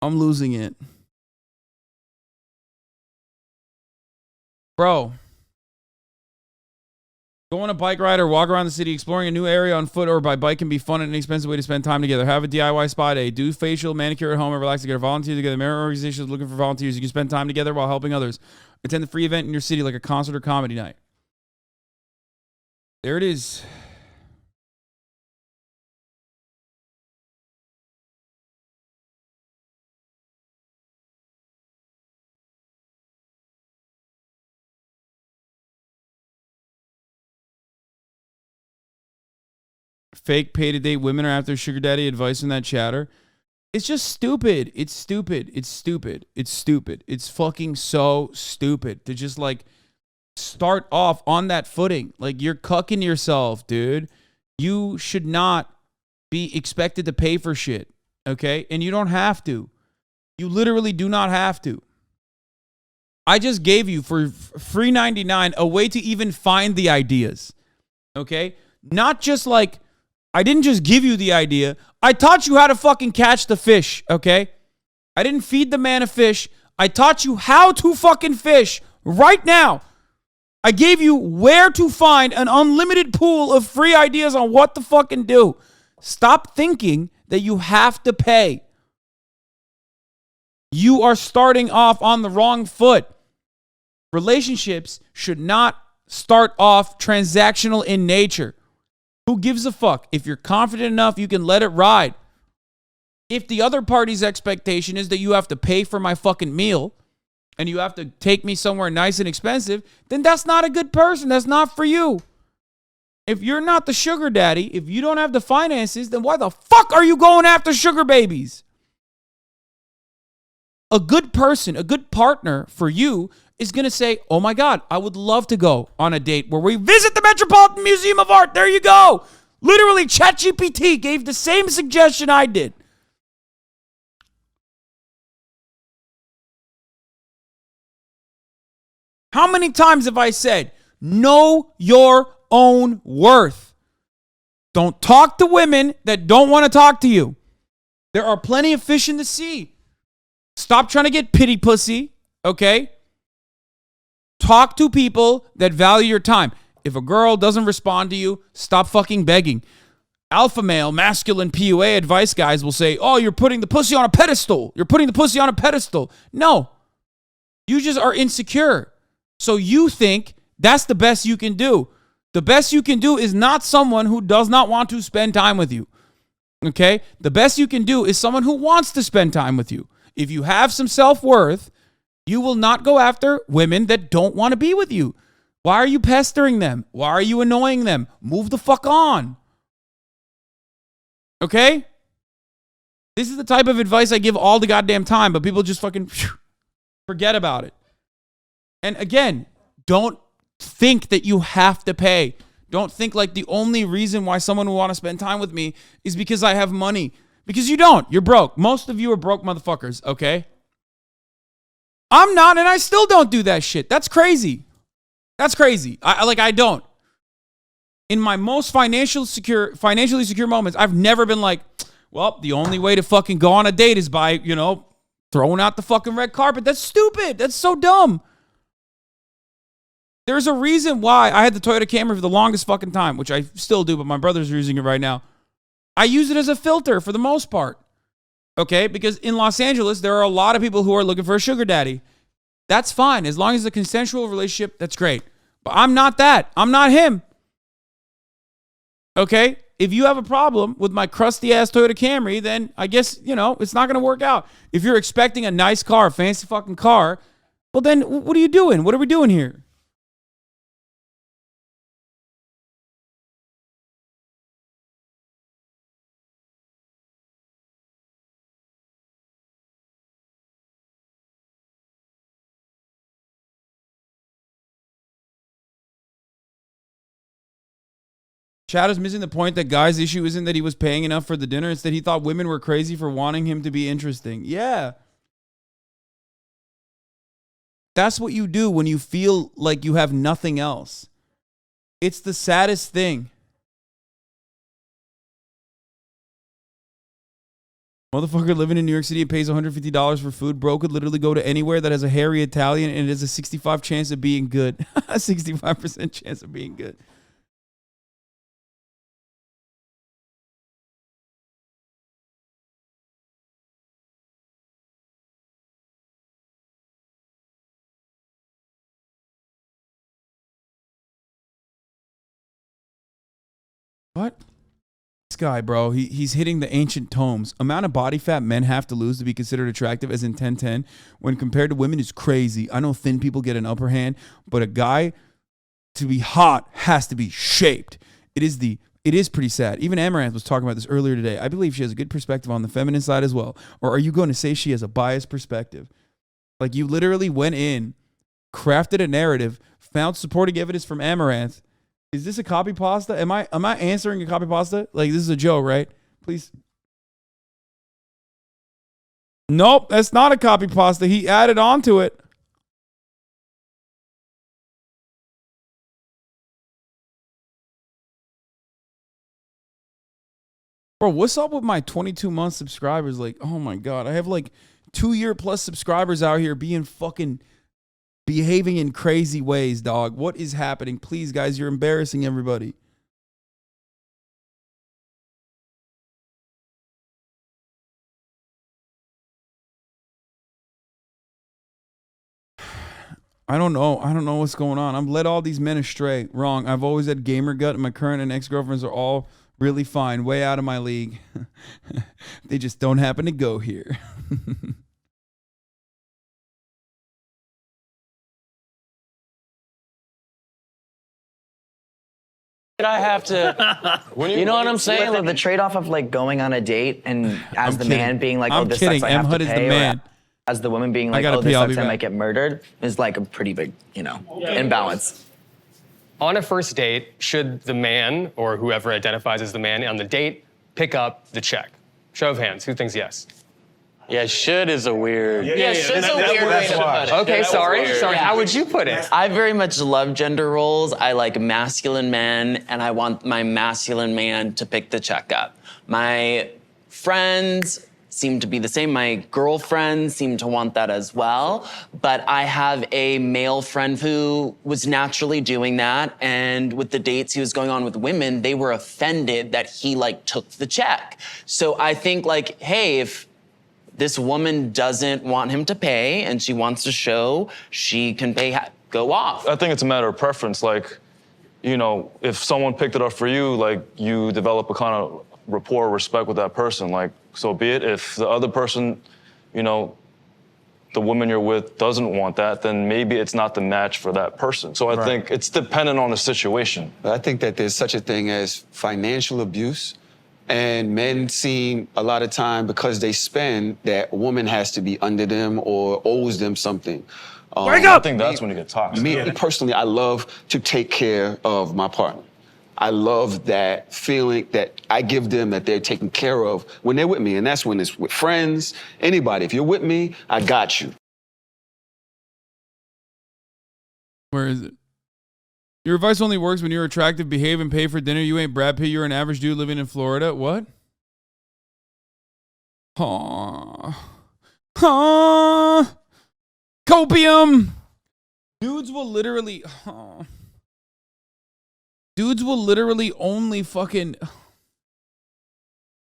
I'm losing it. Bro. Go on a bike ride or walk around the city. Exploring a new area on foot or by bike can be fun and an inexpensive way to spend time together. Have a DIY spa day. Do facial, manicure at home, and relax together. Volunteer together. Many organizations looking for volunteers. You can spend time together while helping others. Attend the free event in your city like a concert or comedy night. There it is. Fake pay to date women are after sugar daddy advice in that chatter. It's just stupid. It's stupid. It's stupid. It's stupid. It's fucking so stupid to just like start off on that footing. Like you're cucking yourself, dude. You should not be expected to pay for shit. Okay? And you don't have to. You literally do not have to. I just gave you for free 99 a way to even find the ideas. Okay? Not just like I didn't just give you the idea. I taught you how to fucking catch the fish, okay? I didn't feed the man a fish. I taught you how to fucking fish right now. I gave you where to find an unlimited pool of free ideas on what to fucking do. Stop thinking that you have to pay. You are starting off on the wrong foot. Relationships should not start off transactional in nature. Who gives a fuck? If you're confident enough, you can let it ride. If the other party's expectation is that you have to pay for my fucking meal and you have to take me somewhere nice and expensive, then that's not a good person. That's not for you. If you're not the sugar daddy, if you don't have the finances, then why the fuck are you going after sugar babies? A good person, a good partner for you is going to say, oh my God, I would love to go on a date where we visit the Metropolitan Museum of Art. There you go. Literally, ChatGPT gave the same suggestion I did. How many times have I said, know your own worth? Don't talk to women that don't want to talk to you. There are plenty of fish in the sea. Stop trying to get pity pussy, okay? Talk to people that value your time. If a girl doesn't respond to you, stop fucking begging. Alpha male, masculine PUA advice guys will say, oh, you're putting the pussy on a pedestal. You're putting the pussy on a pedestal. No. You just are insecure. So you think that's the best you can do. The best you can do is not someone who does not want to spend time with you. Okay? The best you can do is someone who wants to spend time with you. If you have some self-worth, you will not go after women that don't want to be with you. Why are you pestering them? Why are you annoying them? Move the fuck on. Okay? This is the type of advice I give all the goddamn time, but people just fucking forget about it. And again, don't think that you have to pay. Don't think like the only reason why someone will want to spend time with me is because I have money. Because you don't. You're broke. Most of you are broke motherfuckers, okay? I'm not, and I still don't do that shit. That's crazy. That's crazy. I don't. In my most financially secure moments, I've never been like, well, the only way to fucking go on a date is by, throwing out the fucking red carpet. That's stupid. That's so dumb. There's a reason why I had the Toyota Camry for the longest fucking time, which I still do, but my brother's using it right now. I use it as a filter for the most part. Okay, because in Los Angeles, there are a lot of people who are looking for a sugar daddy. That's fine. As long as it's a consensual relationship, that's great. But I'm not that. I'm not him. Okay? If you have a problem with my crusty ass Toyota Camry, then I guess, it's not going to work out. If you're expecting a nice car, a fancy fucking car, well then what are you doing? What are we doing here? Chad is missing the point that guy's issue isn't that he was paying enough for the dinner. It's that he thought women were crazy for wanting him to be interesting. Yeah. That's what you do when you feel like you have nothing else. It's the saddest thing. Motherfucker living in New York City and pays $150 for food. Bro could literally go to anywhere that has a hairy Italian and it has a 65% chance of being good. A 65% chance of being good. What? This guy, bro, he's hitting the ancient tomes. Amount of body fat men have to lose to be considered attractive as in 1010 when compared to women is crazy. I know thin people get an upper hand, but a guy to be hot has to be shaped. It is pretty sad. Even Amaranth was talking about this earlier today. I believe she has a good perspective on the feminine side as well. Or are you going to say she has a biased perspective? Like you literally went in, crafted a narrative, found supporting evidence from Amaranth. Is this a copy pasta? Am I answering a copy pasta? Like this is a joke, right? Please. Nope, that's not a copy pasta. He added on to it. Bro, what's up with my 22-month subscribers? Like, oh my God, I have like 2-year plus subscribers out here being fucking behaving in crazy ways, dog. What is happening? Please, guys, you're embarrassing everybody. I don't know. I don't know what's going on. I've led all these men astray. Wrong. I've always had gamer gut, and my current and ex-girlfriends are all really fine. Way out of my league. They just don't happen to go here. I have to, you know what I'm saying? Like the trade-off of like going on a date and as the man being like, oh, I'm this kidding. sucks, I have to M-Hud is the pay, man. or as the woman being like, gotta oh, pee, this I'll sucks, be I back. might get murdered, is like a pretty big, imbalance. On a first date, should the man or whoever identifies as the man on the date pick up the check? Show of hands, who thinks yes? Yeah, should is a weird. Yeah, should's a weird way to put it. Okay, sorry. Yeah. How would you put it? I very much love gender roles. I like masculine men, and I want my masculine man to pick the check up. My friends seem to be the same. My girlfriends seem to want that as well. But I have a male friend who was naturally doing that, and with the dates he was going on with women, they were offended that he took the check. So I think hey, if this woman doesn't want him to pay and she wants to show she can pay, go off. I think it's a matter of preference. If someone picked it up for you, you develop a kind of rapport, respect with that person, so be it. If the other person, the woman you're with doesn't want that, then maybe it's not the match for that person. So I think it's dependent on the situation. I think that there's such a thing as financial abuse. And men seem a lot of time, because they spend, that a woman has to be under them or owes them something. Wake up! I think that's when you get toxic. Me personally, I love to take care of my partner. I love that feeling that I give them, that they're taken care of when they're with me. And that's when it's with friends, anybody. If you're with me, I got you. Where is it? Your advice only works when you're attractive, behave, and pay for dinner. You ain't Brad Pitt. You're an average dude living in Florida. What? Copium. Dudes will literally only fucking...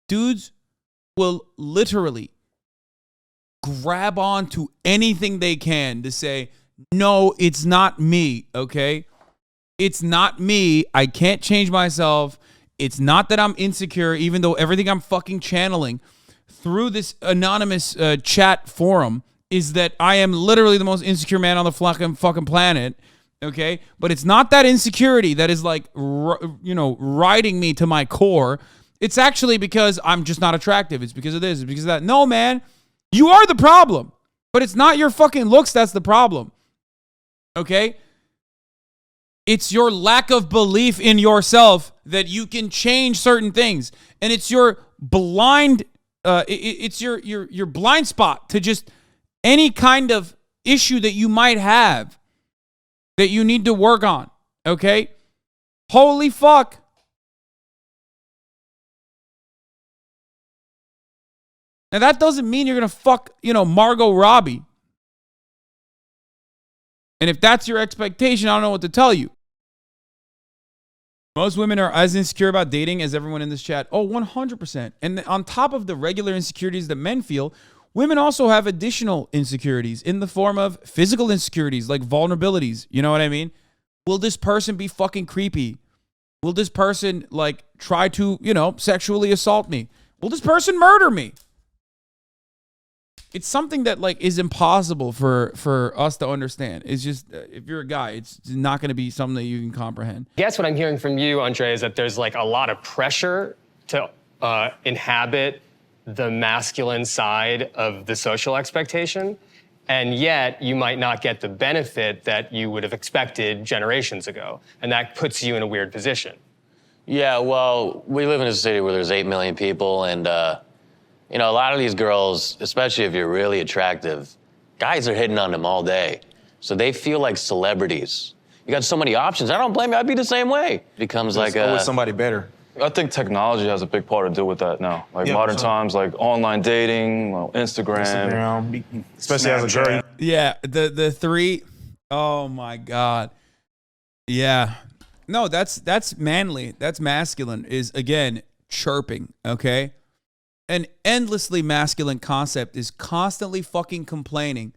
Dudes will literally grab on to anything they can to say, no, it's not me, okay? It's not me. I can't change myself. It's not that I'm insecure, even though everything I'm fucking channeling through this anonymous chat forum is that I am literally the most insecure man on the fucking planet. Okay, but it's not that insecurity that is like, riding me to my core. It's actually because I'm just not attractive. It's because of this. It's because of that. No, man, you are the problem, but it's not your fucking looks that's the problem. Okay, it's your lack of belief in yourself that you can change certain things, and it's your blind. It's your blind spot to just any kind of issue that you might have that you need to work on, okay? Holy fuck. Now, that doesn't mean you're going to fuck, Margot Robbie. And if that's your expectation, I don't know what to tell you. Most women are as insecure about dating as everyone in this chat. Oh, 100%. And on top of the regular insecurities that men feel, women also have additional insecurities in the form of physical insecurities, like vulnerabilities. You know what I mean? Will this person be fucking creepy? Will this person, like, try to, sexually assault me? Will this person murder me? It's something that, like, is impossible for us to understand. It's just, if you're a guy, it's not going to be something that you can comprehend. I guess what I'm hearing from you, Andre, is that there's, like, a lot of pressure to inhabit the masculine side of the social expectation, and yet you might not get the benefit that you would have expected generations ago, and that puts you in a weird position. Yeah, well, we live in a city where there's 8 million people, and a lot of these girls, especially if you're really attractive, guys are hitting on them all day, so they feel like celebrities. You got so many options. I don't blame you. I'd be the same way. It becomes There's always somebody better. I think technology has a big part to do with that now. Like modern times, like online dating, Instagram. Especially as a girl. Yeah, the three. Oh my God. Yeah. No, that's manly. That's masculine. Is again chirping. Okay. An endlessly masculine concept is constantly fucking complaining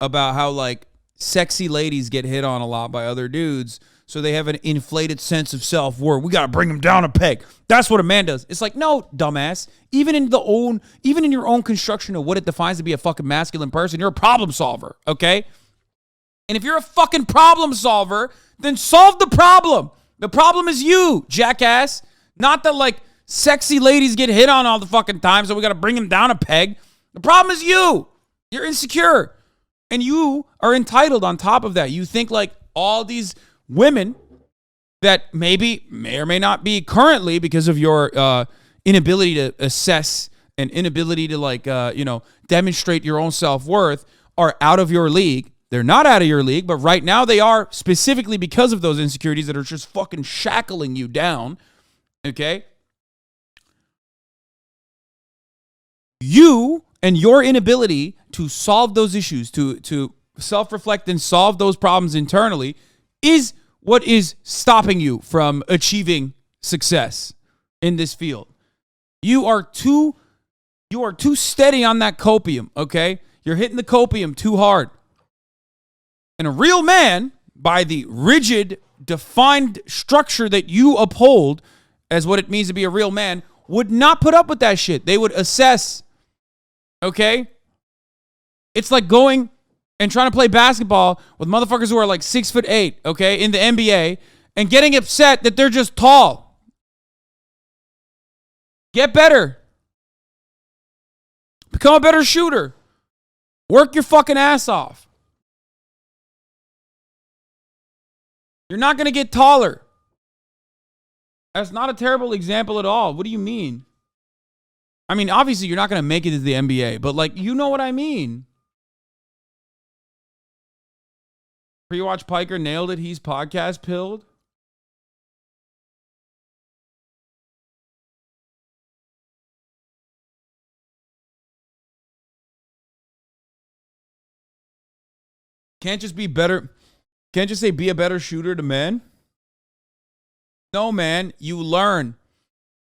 about how, like, sexy ladies get hit on a lot by other dudes, so they have an inflated sense of self-worth. We got to bring them down a peg. That's what a man does. It's like, no, dumbass. Even in your own construction of what it defines to be a fucking masculine person, you're a problem solver, okay? And if you're a fucking problem solver, then solve the problem. The problem is you, jackass. Not that, like, sexy ladies get hit on all the fucking time, so we got to bring them down a peg. The problem is you. You're insecure. And you are entitled on top of that. You think, like, all these women that may or may not be currently, because of your inability to assess and inability to, like, demonstrate your own self-worth, are out of your league. They're not out of your league, but right now they are, specifically because of those insecurities that are just fucking shackling you down. Okay? You and your inability to solve those issues, to self-reflect and solve those problems internally, is what is stopping you from achieving success in this field. You are too steady on that copium, okay? You're hitting the copium too hard. And a real man, by the rigid, defined structure that you uphold as what it means to be a real man, would not put up with that shit. They would assess. Okay? It's like going and trying to play basketball with motherfuckers who are like 6'8", okay, in the NBA, and getting upset that they're just tall. Get better. Become a better shooter. Work your fucking ass off. You're not going to get taller. That's not a terrible example at all. What do you mean? I mean, obviously, you're not going to make it to the NBA, but, like, you know what I mean. Pre-watch Piker nailed it. He's podcast pilled. Can't just be better. Can't just say be a better shooter to men. No, man. You learn.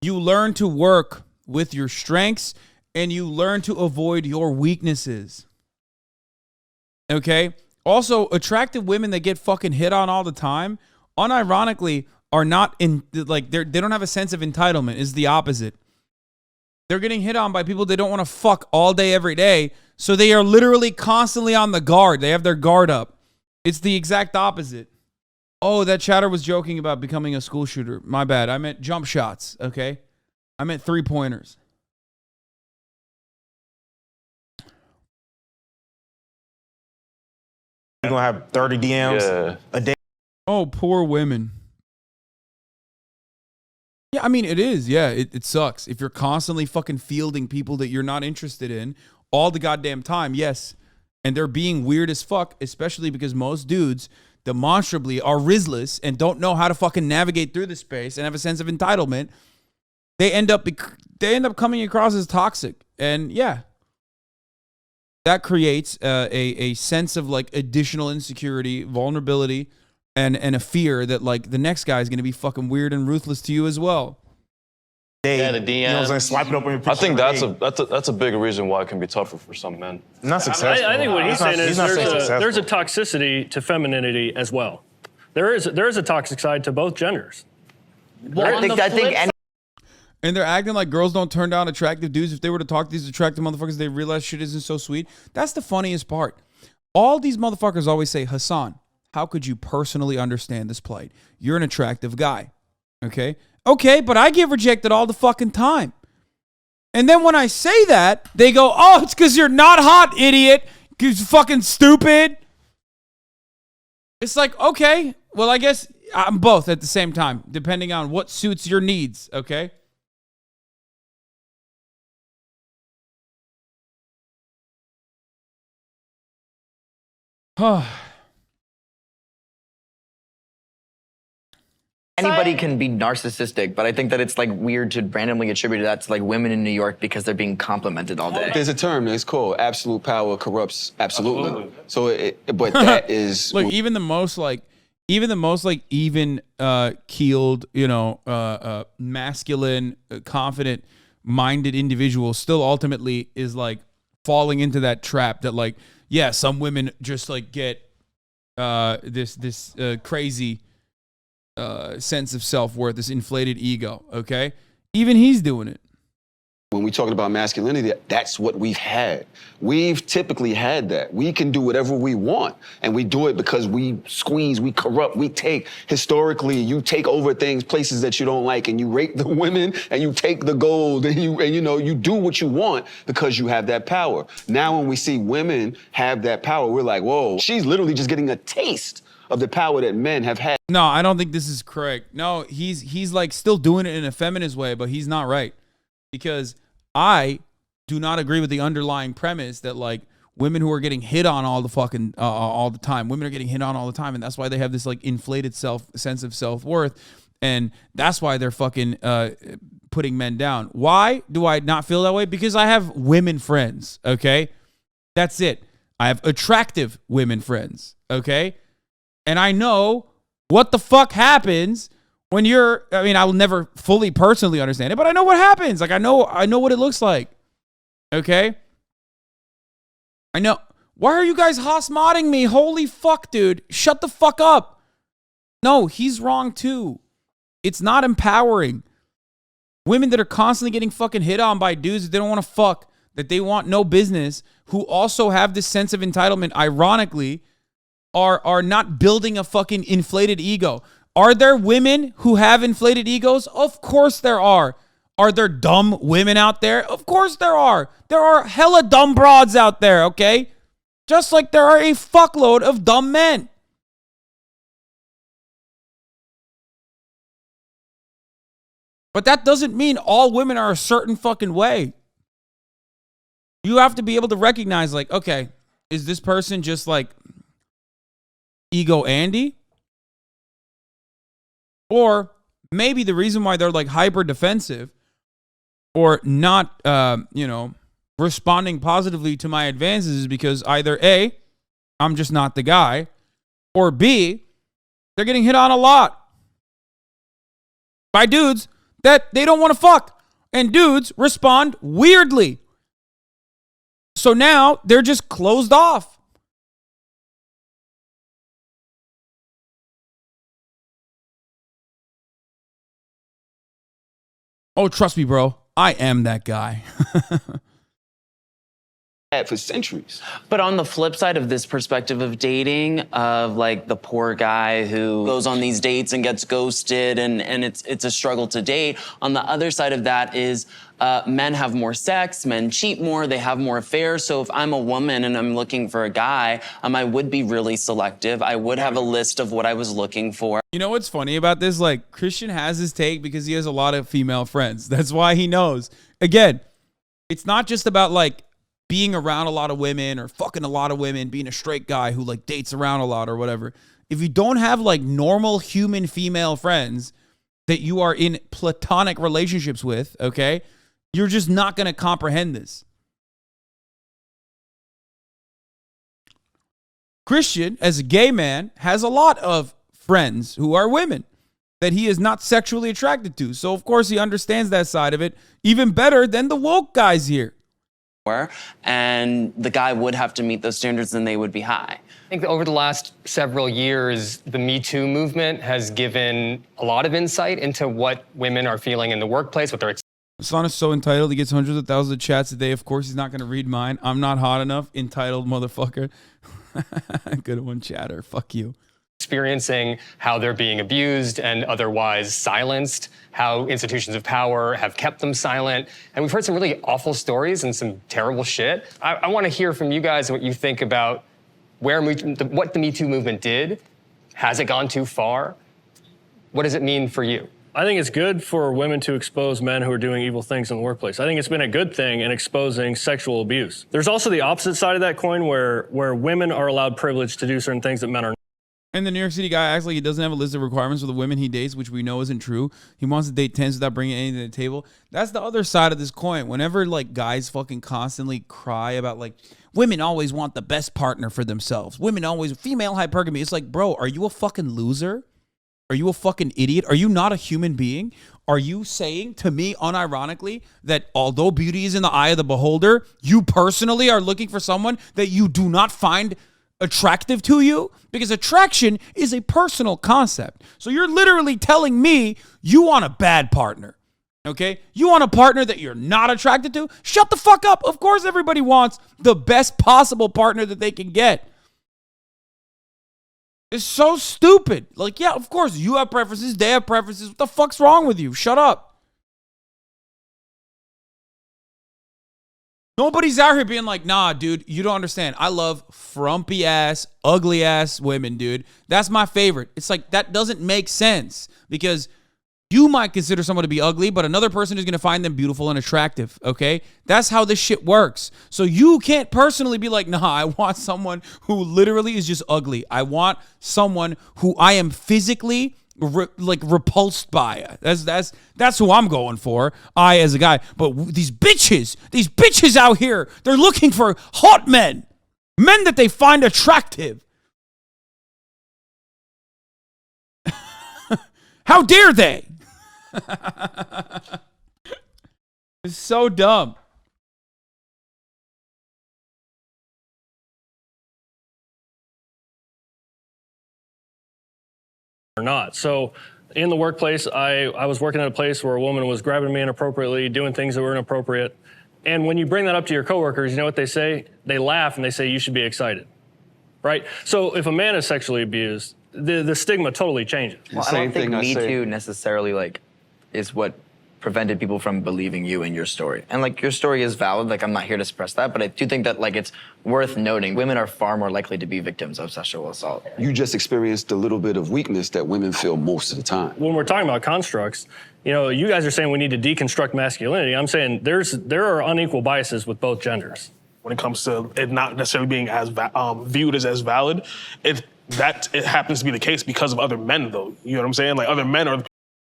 You learn to work with your strengths, and you learn to avoid your weaknesses. Okay? Also, attractive women that get fucking hit on all the time unironically are not in like they don't have a sense of entitlement. Is the opposite. They're getting hit on by people they don't want to fuck all day every day, so they are literally constantly on the guard. They have their guard up. It's the exact opposite. Oh, that chatter was joking about becoming a school shooter. My bad. I meant jump shots, okay? I meant 3-pointers. You're going to have 30 DMs a day. Oh, poor women. Yeah, I mean, it is. Yeah, it sucks. If you're constantly fucking fielding people that you're not interested in all the goddamn time, yes. And they're being weird as fuck, especially because most dudes demonstrably are rizzless and don't know how to fucking navigate through the space and have a sense of entitlement. They end up coming across as toxic. And yeah, that creates a sense of like additional insecurity, vulnerability, and a fear that like the next guy is going to be fucking weird and ruthless to you as well. Yeah, the DMs. You know what I'm saying? Swipe it up on your picture. I think that's a big reason why it can be tougher for some men. Not successful. I think what he's saying is there's a toxicity to femininity as well. There is a toxic side to both genders. Well, And they're acting like girls don't turn down attractive dudes. If they were to talk to these attractive motherfuckers, they realize shit isn't so sweet. That's the funniest part. All these motherfuckers always say, Hasan, how could you personally understand this plight? You're an attractive guy. Okay? Okay, but I get rejected all the fucking time. And then when I say that, they go, oh, it's because you're not hot, idiot. You're fucking stupid. It's like, okay, well, I guess I'm both at the same time, depending on what suits your needs, okay? Anybody can be narcissistic, but I think that it's like weird to randomly attribute that to like women in New York because they're being complimented all day. There's a term that's called absolute power corrupts absolutely. So, but that is look, even the most even keeled, masculine, confident minded individual still ultimately is like falling into that trap that like, yeah, some women just like get this crazy sense of self-worth, this inflated ego, okay? Even he's doing it. When we're talking about masculinity, that's what we've had. We've typically had that. We can do whatever we want, and we do it because we squeeze, we corrupt, we take. Historically, you take over things, places that you don't like, and you rape the women, and you take the gold, and you do what you want because you have that power. Now, when we see women have that power, we're like, whoa, she's literally just getting a taste of the power that men have had. No, I don't think this is correct. No, he's like still doing it in a feminist way, but he's not right. Because I do not agree with the underlying premise that like women who are getting hit on all the fucking all the time, women are getting hit on all the time, and that's why they have this like inflated sense of self-worth, and that's why they're fucking putting men down. Why do I not feel that way? Because I have women friends, okay? That's it. I have attractive women friends, okay? And I know what the fuck happens when I will never fully personally understand it, but I know what happens. Like I know what it looks like. Okay? I know. Why are you guys Haas-modding me? Holy fuck, dude. Shut the fuck up. No, he's wrong too. It's not empowering. Women that are constantly getting fucking hit on by dudes that they don't want to fuck, that they want no business, who also have this sense of entitlement, ironically, are not building a fucking inflated ego. Are there women who have inflated egos? Of course there are. Are there dumb women out there? Of course there are. There are hella dumb broads out there, okay? Just like there are a fuckload of dumb men. But that doesn't mean all women are a certain fucking way. You have to be able to recognize like, okay, is this person just like ego Andy? Or maybe the reason why they're like hyper defensive or not, responding positively to my advances is because either A, I'm just not the guy, or B, they're getting hit on a lot by dudes that they don't want to fuck. And dudes respond weirdly. So now they're just closed off. Oh, trust me, bro. I am that guy. For centuries. But on the flip side of this perspective of dating, of like the poor guy who goes on these dates and gets ghosted and it's a struggle to date, on the other side of that is men have more sex, men cheat more, they have more affairs. So if I'm a woman and I'm looking for a guy, I would be really selective. I would have a list of what I was looking for. You know what's funny about this? Like, Christian has his take because he has a lot of female friends. That's why he knows. Again, it's not just about like being around a lot of women or fucking a lot of women, being a straight guy who like dates around a lot or whatever. If you don't have like normal human female friends that you are in platonic relationships with, okay, you're just not going to comprehend this. Christian, as a gay man, has a lot of friends who are women that he is not sexually attracted to. So, of course, he understands that side of it even better than the woke guys here. And the guy would have to meet those standards and they would be high. I think that over the last several years, the Me Too movement has given a lot of insight into what women are feeling in the workplace, what they're Hassan is so entitled. He gets hundreds of thousands of chats a day. Of course, he's not going to read mine. I'm not hot enough. Entitled motherfucker. Good one, chatter. Fuck you. experiencing how they're being abused and otherwise silenced, how institutions of power have kept them silent. And we've heard some really awful stories and some terrible shit. I want to hear from you guys what you think about what the Me Too movement did. Has it gone too far? What does it mean for you? I think it's good for women to expose men who are doing evil things in the workplace. I think it's been a good thing in exposing sexual abuse. There's also the opposite side of that coin where women are allowed privilege to do certain things that men are not. And the New York City guy acts like he doesn't have a list of requirements for the women he dates, which we know isn't true. He wants to date 10s without bringing anything to the table. That's the other side of this coin. Whenever like guys fucking constantly cry about like women always want the best partner for themselves. Women always, female hypergamy. It's like, bro, are you a fucking loser? Are you a fucking idiot? Are you not a human being? Are you saying to me unironically that although beauty is in the eye of the beholder, you personally are looking for someone that you do not find attractive to you? Because attraction is a personal concept. So you're literally telling me you want a bad partner, okay? You want a partner that you're not attracted to? Shut the fuck up. Of course everybody wants the best possible partner that they can get. It's so stupid. Like, yeah, of course, you have preferences, they have preferences. What the fuck's wrong with you? Shut up. Nobody's out here being like, nah, dude, you don't understand. I love frumpy ass, ugly ass women, dude. That's my favorite. It's like, that doesn't make sense because you might consider someone to be ugly, but another person is going to find them beautiful and attractive, okay? That's how this shit works. So you can't personally be like, nah, I want someone who literally is just ugly. I want someone who I am physically repulsed by. That's who I'm going for. I as a guy. But these bitches out here, they're looking for hot men that they find attractive. How dare they? It's so dumb. Or not. So in the workplace, I was working at a place where a woman was grabbing me inappropriately, doing things that were inappropriate. And when you bring that up to your coworkers, you know what they say? They laugh and they say, you should be excited, right? So if a man is sexually abused, the stigma totally changes. Well, I don't think Me Too necessarily is what prevented people from believing you in your story. And your story is valid, I'm not here to suppress that, but I do think that it's worth noting women are far more likely to be victims of sexual assault. You just experienced a little bit of weakness that women feel most of the time. When we're talking about constructs, you guys are saying we need to deconstruct masculinity. I'm saying there are unequal biases with both genders. When it comes to it not necessarily being as viewed as valid, it happens to be the case because of other men, though. You know what I'm saying? Other men are.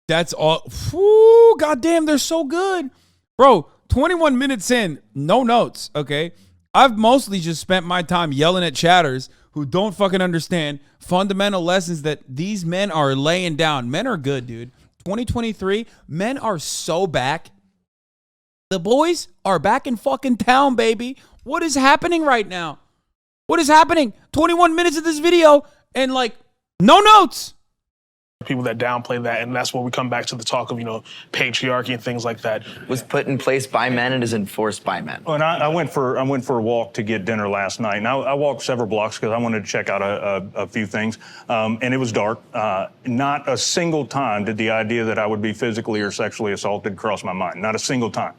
That's all. Whew, goddamn, they're so good. Bro, 21 minutes in, no notes, okay? I've mostly just spent my time yelling at chatters who don't fucking understand fundamental lessons that these men are laying down. Men are good, dude. 2023, men are so back. The boys are back in fucking town, baby. What is happening right now? What is happening? 21 minutes of this video and no notes. people that downplay that, and that's where we come back to the talk of, patriarchy and things like that. Was put in place by men and is enforced by men. And I went for a walk to get dinner last night, and I walked several blocks because I wanted to check out a few things, and it was dark. Not a single time did the idea that I would be physically or sexually assaulted cross my mind. Not a single time.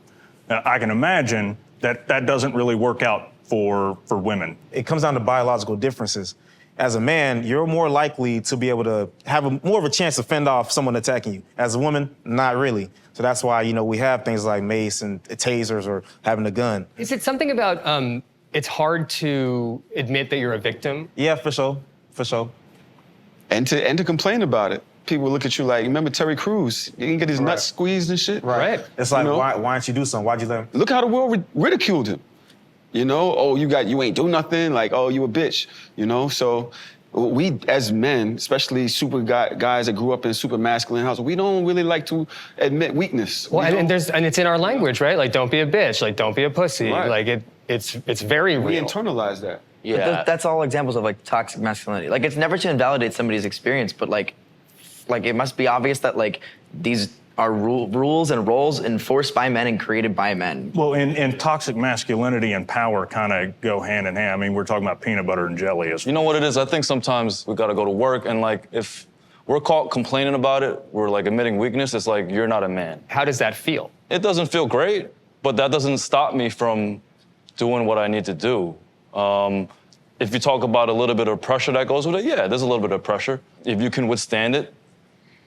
I can imagine that doesn't really work out for women. It comes down to biological differences. As a man, you're more likely to be able to have more of a chance to fend off someone attacking you. As a woman, not really. So that's why, we have things like mace and tasers or having a gun. Is it something about it's hard to admit that you're a victim? Yeah, for sure. And to complain about it. People look at you like, remember Terry Crews? He didn't get his nuts squeezed and shit. Right. It's like, why didn't you do something? Why'd you let him? Look how the world ridiculed him. Oh, you ain't do nothing. Like, oh, you a bitch. So we as men, especially guys that grew up in super masculine houses, we don't really like to admit weakness. Well, and it's in our language, right? Like, don't be a bitch. Like, don't be a pussy. Right. Like, it's very real. We internalize that. Yeah. That's all examples of like toxic masculinity. Like, it's never to invalidate somebody's experience, but like it must be obvious that like these are rules and roles enforced by men and created by men. Well, and toxic masculinity and power kind of go hand in hand. I mean, we're talking about peanut butter and jelly. You know what it is? I think sometimes we got to go to work, and like if we're caught complaining about it, we're like admitting weakness. It's like you're not a man. How does that feel? It doesn't feel great, but that doesn't stop me from doing what I need to do. If you talk about a little bit of pressure that goes with it, yeah, there's a little bit of pressure. If you can withstand it,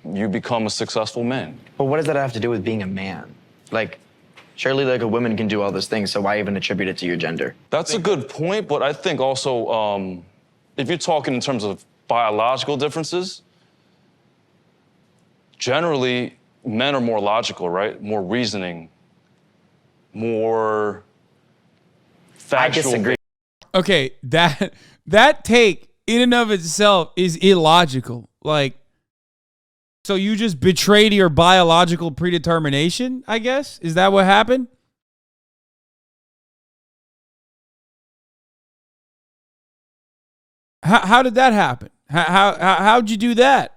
you become a successful man. But what does that have to do with being a man? Like, surely like a woman can do all those things, so why even attribute it to your gender? That's a good point, but I think also, if you're talking in terms of biological differences, generally, men are more logical, right? More reasoning, more factual. I disagree. Okay, that take in and of itself is illogical. Like, so you just betrayed your biological predetermination, I guess? Is that what happened? How did that happen? How'd you do that?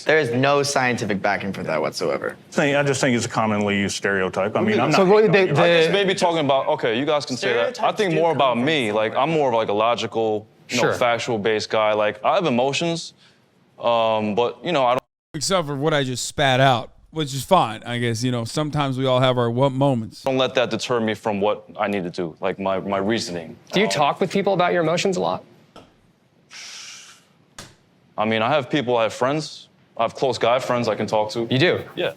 There is no scientific backing for that whatsoever. I just think it's a commonly used stereotype. I mean, I'm So not. I just maybe talking about, okay, you guys can say that. I think more about me. Like, I'm more of like a logical, factual-based guy. Like, I have emotions, but, I don't. Except for what I just spat out, which is fine, I guess. Sometimes we all have our moments. Don't let that deter me from what I need to do, like my reasoning. Do you talk with people about your emotions a lot? I mean, I have friends. I have close guy friends I can talk to. You do? Yeah.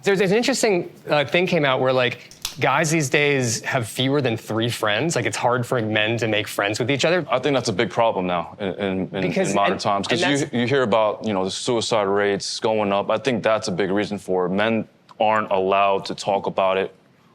There's an interesting thing came out where, like, guys these days have fewer than 3 friends. Like, it's hard for men to make friends with each other. I think that's a big problem now in modern times. Because you hear about, the suicide rates going up. I think that's a big reason for it. Men aren't allowed to talk about it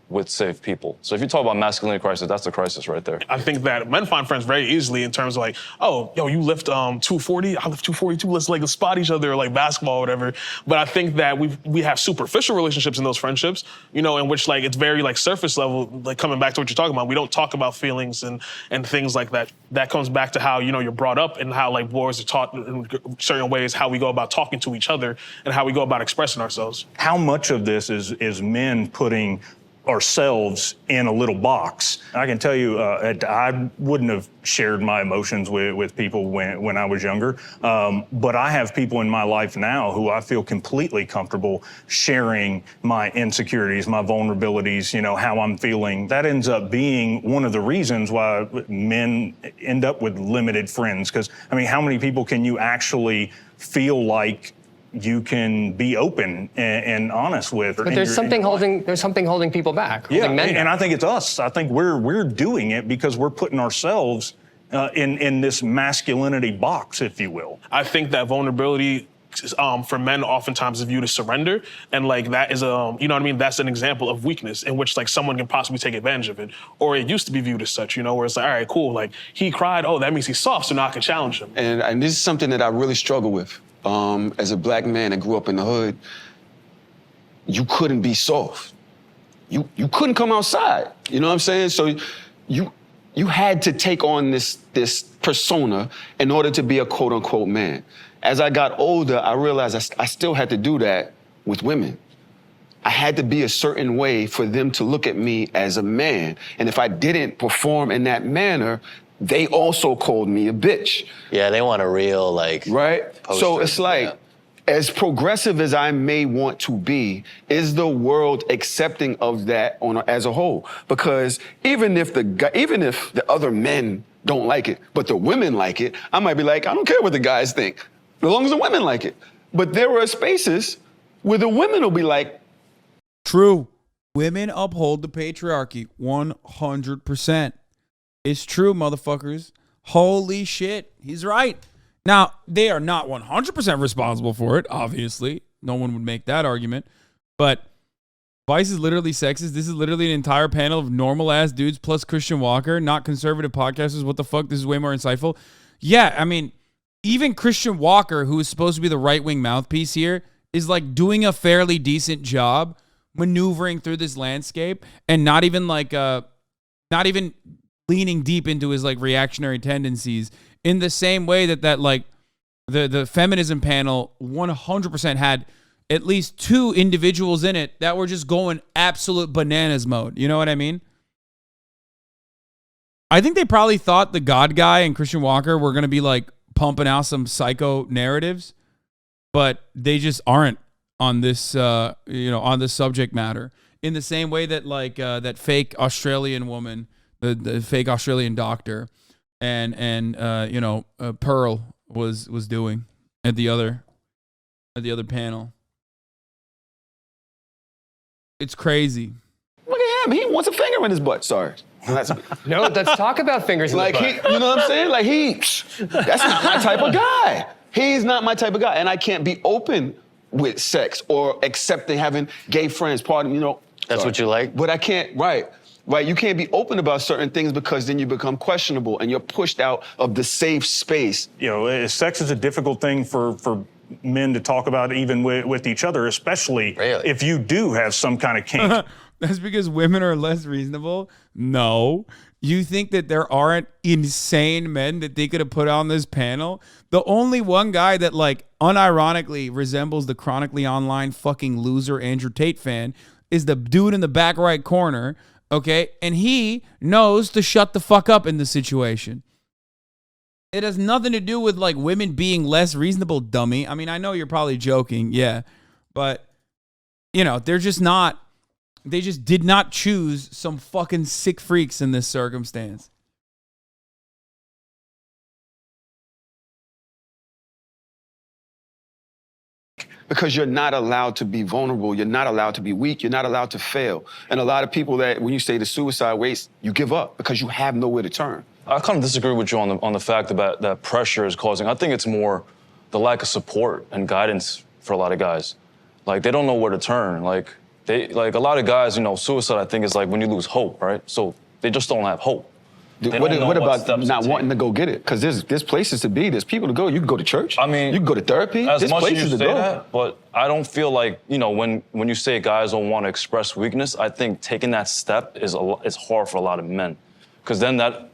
with safe people. So if you talk about masculinity crisis, that's the crisis right there. I think that men find friends very easily in terms of like, oh, yo, you lift 240, I lift 242, let's spot each other, like basketball or whatever. But I think that we have superficial relationships in those friendships, in which like it's very like surface level, like coming back to what you're talking about. We don't talk about feelings and things like that. That comes back to how, you're brought up and how like boys are taught in certain ways, how we go about talking to each other and how we go about expressing ourselves. How much of this is men putting ourselves in a little box? I can tell you, I wouldn't have shared my emotions with people when I was younger, but I have people in my life now who I feel completely comfortable sharing my insecurities, my vulnerabilities, how I'm feeling. That ends up being one of the reasons why men end up with limited friends. Because, I mean, how many people can you actually feel like you can be open and honest with? But there's something holding people back. Yeah, and I think it's us. I think we're doing it because we're putting ourselves in this masculinity box, if you will. I think that vulnerability for men oftentimes is viewed as surrender, and like that is that's an example of weakness in which like someone can possibly take advantage of it, or it used to be viewed as such, where it's like, all right, cool, like he cried, oh, that means he's soft, so now I can challenge him. And this is something that I really struggle with. As a black man that grew up in the hood, you couldn't be soft. You couldn't come outside. You know what I'm saying? So you had to take on this persona in order to be a quote unquote man. As I got older, I realized I still had to do that with women. I had to be a certain way for them to look at me as a man. And if I didn't perform in that manner, they also called me a bitch. Yeah, they want a real, like... Right? Poster. So it's like, as progressive as I may want to be, is the world accepting of that as a whole? Because even if the other men don't like it, but the women like it, I might be like, I don't care what the guys think, as long as the women like it. But there are spaces where the women will be like, true. Women uphold the patriarchy 100%. It's true, motherfuckers. Holy shit. He's right. Now, they are not 100% responsible for it, obviously. No one would make that argument. But Vice is literally sexist. This is literally an entire panel of normal-ass dudes plus Christian Walker, not conservative podcasters. What the fuck? This is way more insightful. Yeah, I mean, even Christian Walker, who is supposed to be the right-wing mouthpiece here, is like doing a fairly decent job maneuvering through this landscape and not even leaning deep into his like reactionary tendencies in the same way that like the feminism panel 100% had at least two individuals in it that were just going absolute bananas mode. You know what I mean? I think they probably thought the God guy and Christian Walker were going to be like pumping out some psycho narratives, but they just aren't on this, on this subject matter in the same way that like that fake Australian woman, the fake Australian doctor and Pearl was doing at the other panel. It's crazy. Look at him. He wants a finger in his butt. Sorry. No, let's talk about fingers in the butt. You know what I'm saying? Like that's not my type of guy. He's not my type of guy. And I can't be open with sex or accepting having gay friends. That's what you like? But I can't, right. You can't be open about certain things because then you become questionable and you're pushed out of the safe space. Sex is a difficult thing for men to talk about even with each other, especially if you do have some kind of kink. That's because women are less reasonable? No. You think that there aren't insane men that they could have put on this panel? The only one guy that like unironically resembles the chronically online fucking loser Andrew Tate fan is the dude in the back right corner, okay? And he knows to shut the fuck up in the situation. It has nothing to do with like women being less reasonable, dummy. I mean, I know you're probably joking, yeah. But, they're just not. They just did not choose some fucking sick freaks in this circumstance. Because you're not allowed to be vulnerable. You're not allowed to be weak. You're not allowed to fail. And a lot of people that, when you say the suicide rates, you give up because you have nowhere to turn. I kind of disagree with you on the fact about that pressure is causing. I think it's more the lack of support and guidance for a lot of guys. Like, they don't know where to turn. Like a lot of guys, suicide, I think, is like when you lose hope, right? So they just don't have hope. What about not wanting to go get it? Because there's places to be. There's people to go. You can go to church. I mean, you can go to therapy. As much as places you to say go. that, but I don't feel like when you say guys don't want to express weakness, I think taking that step is hard for a lot of men, because then that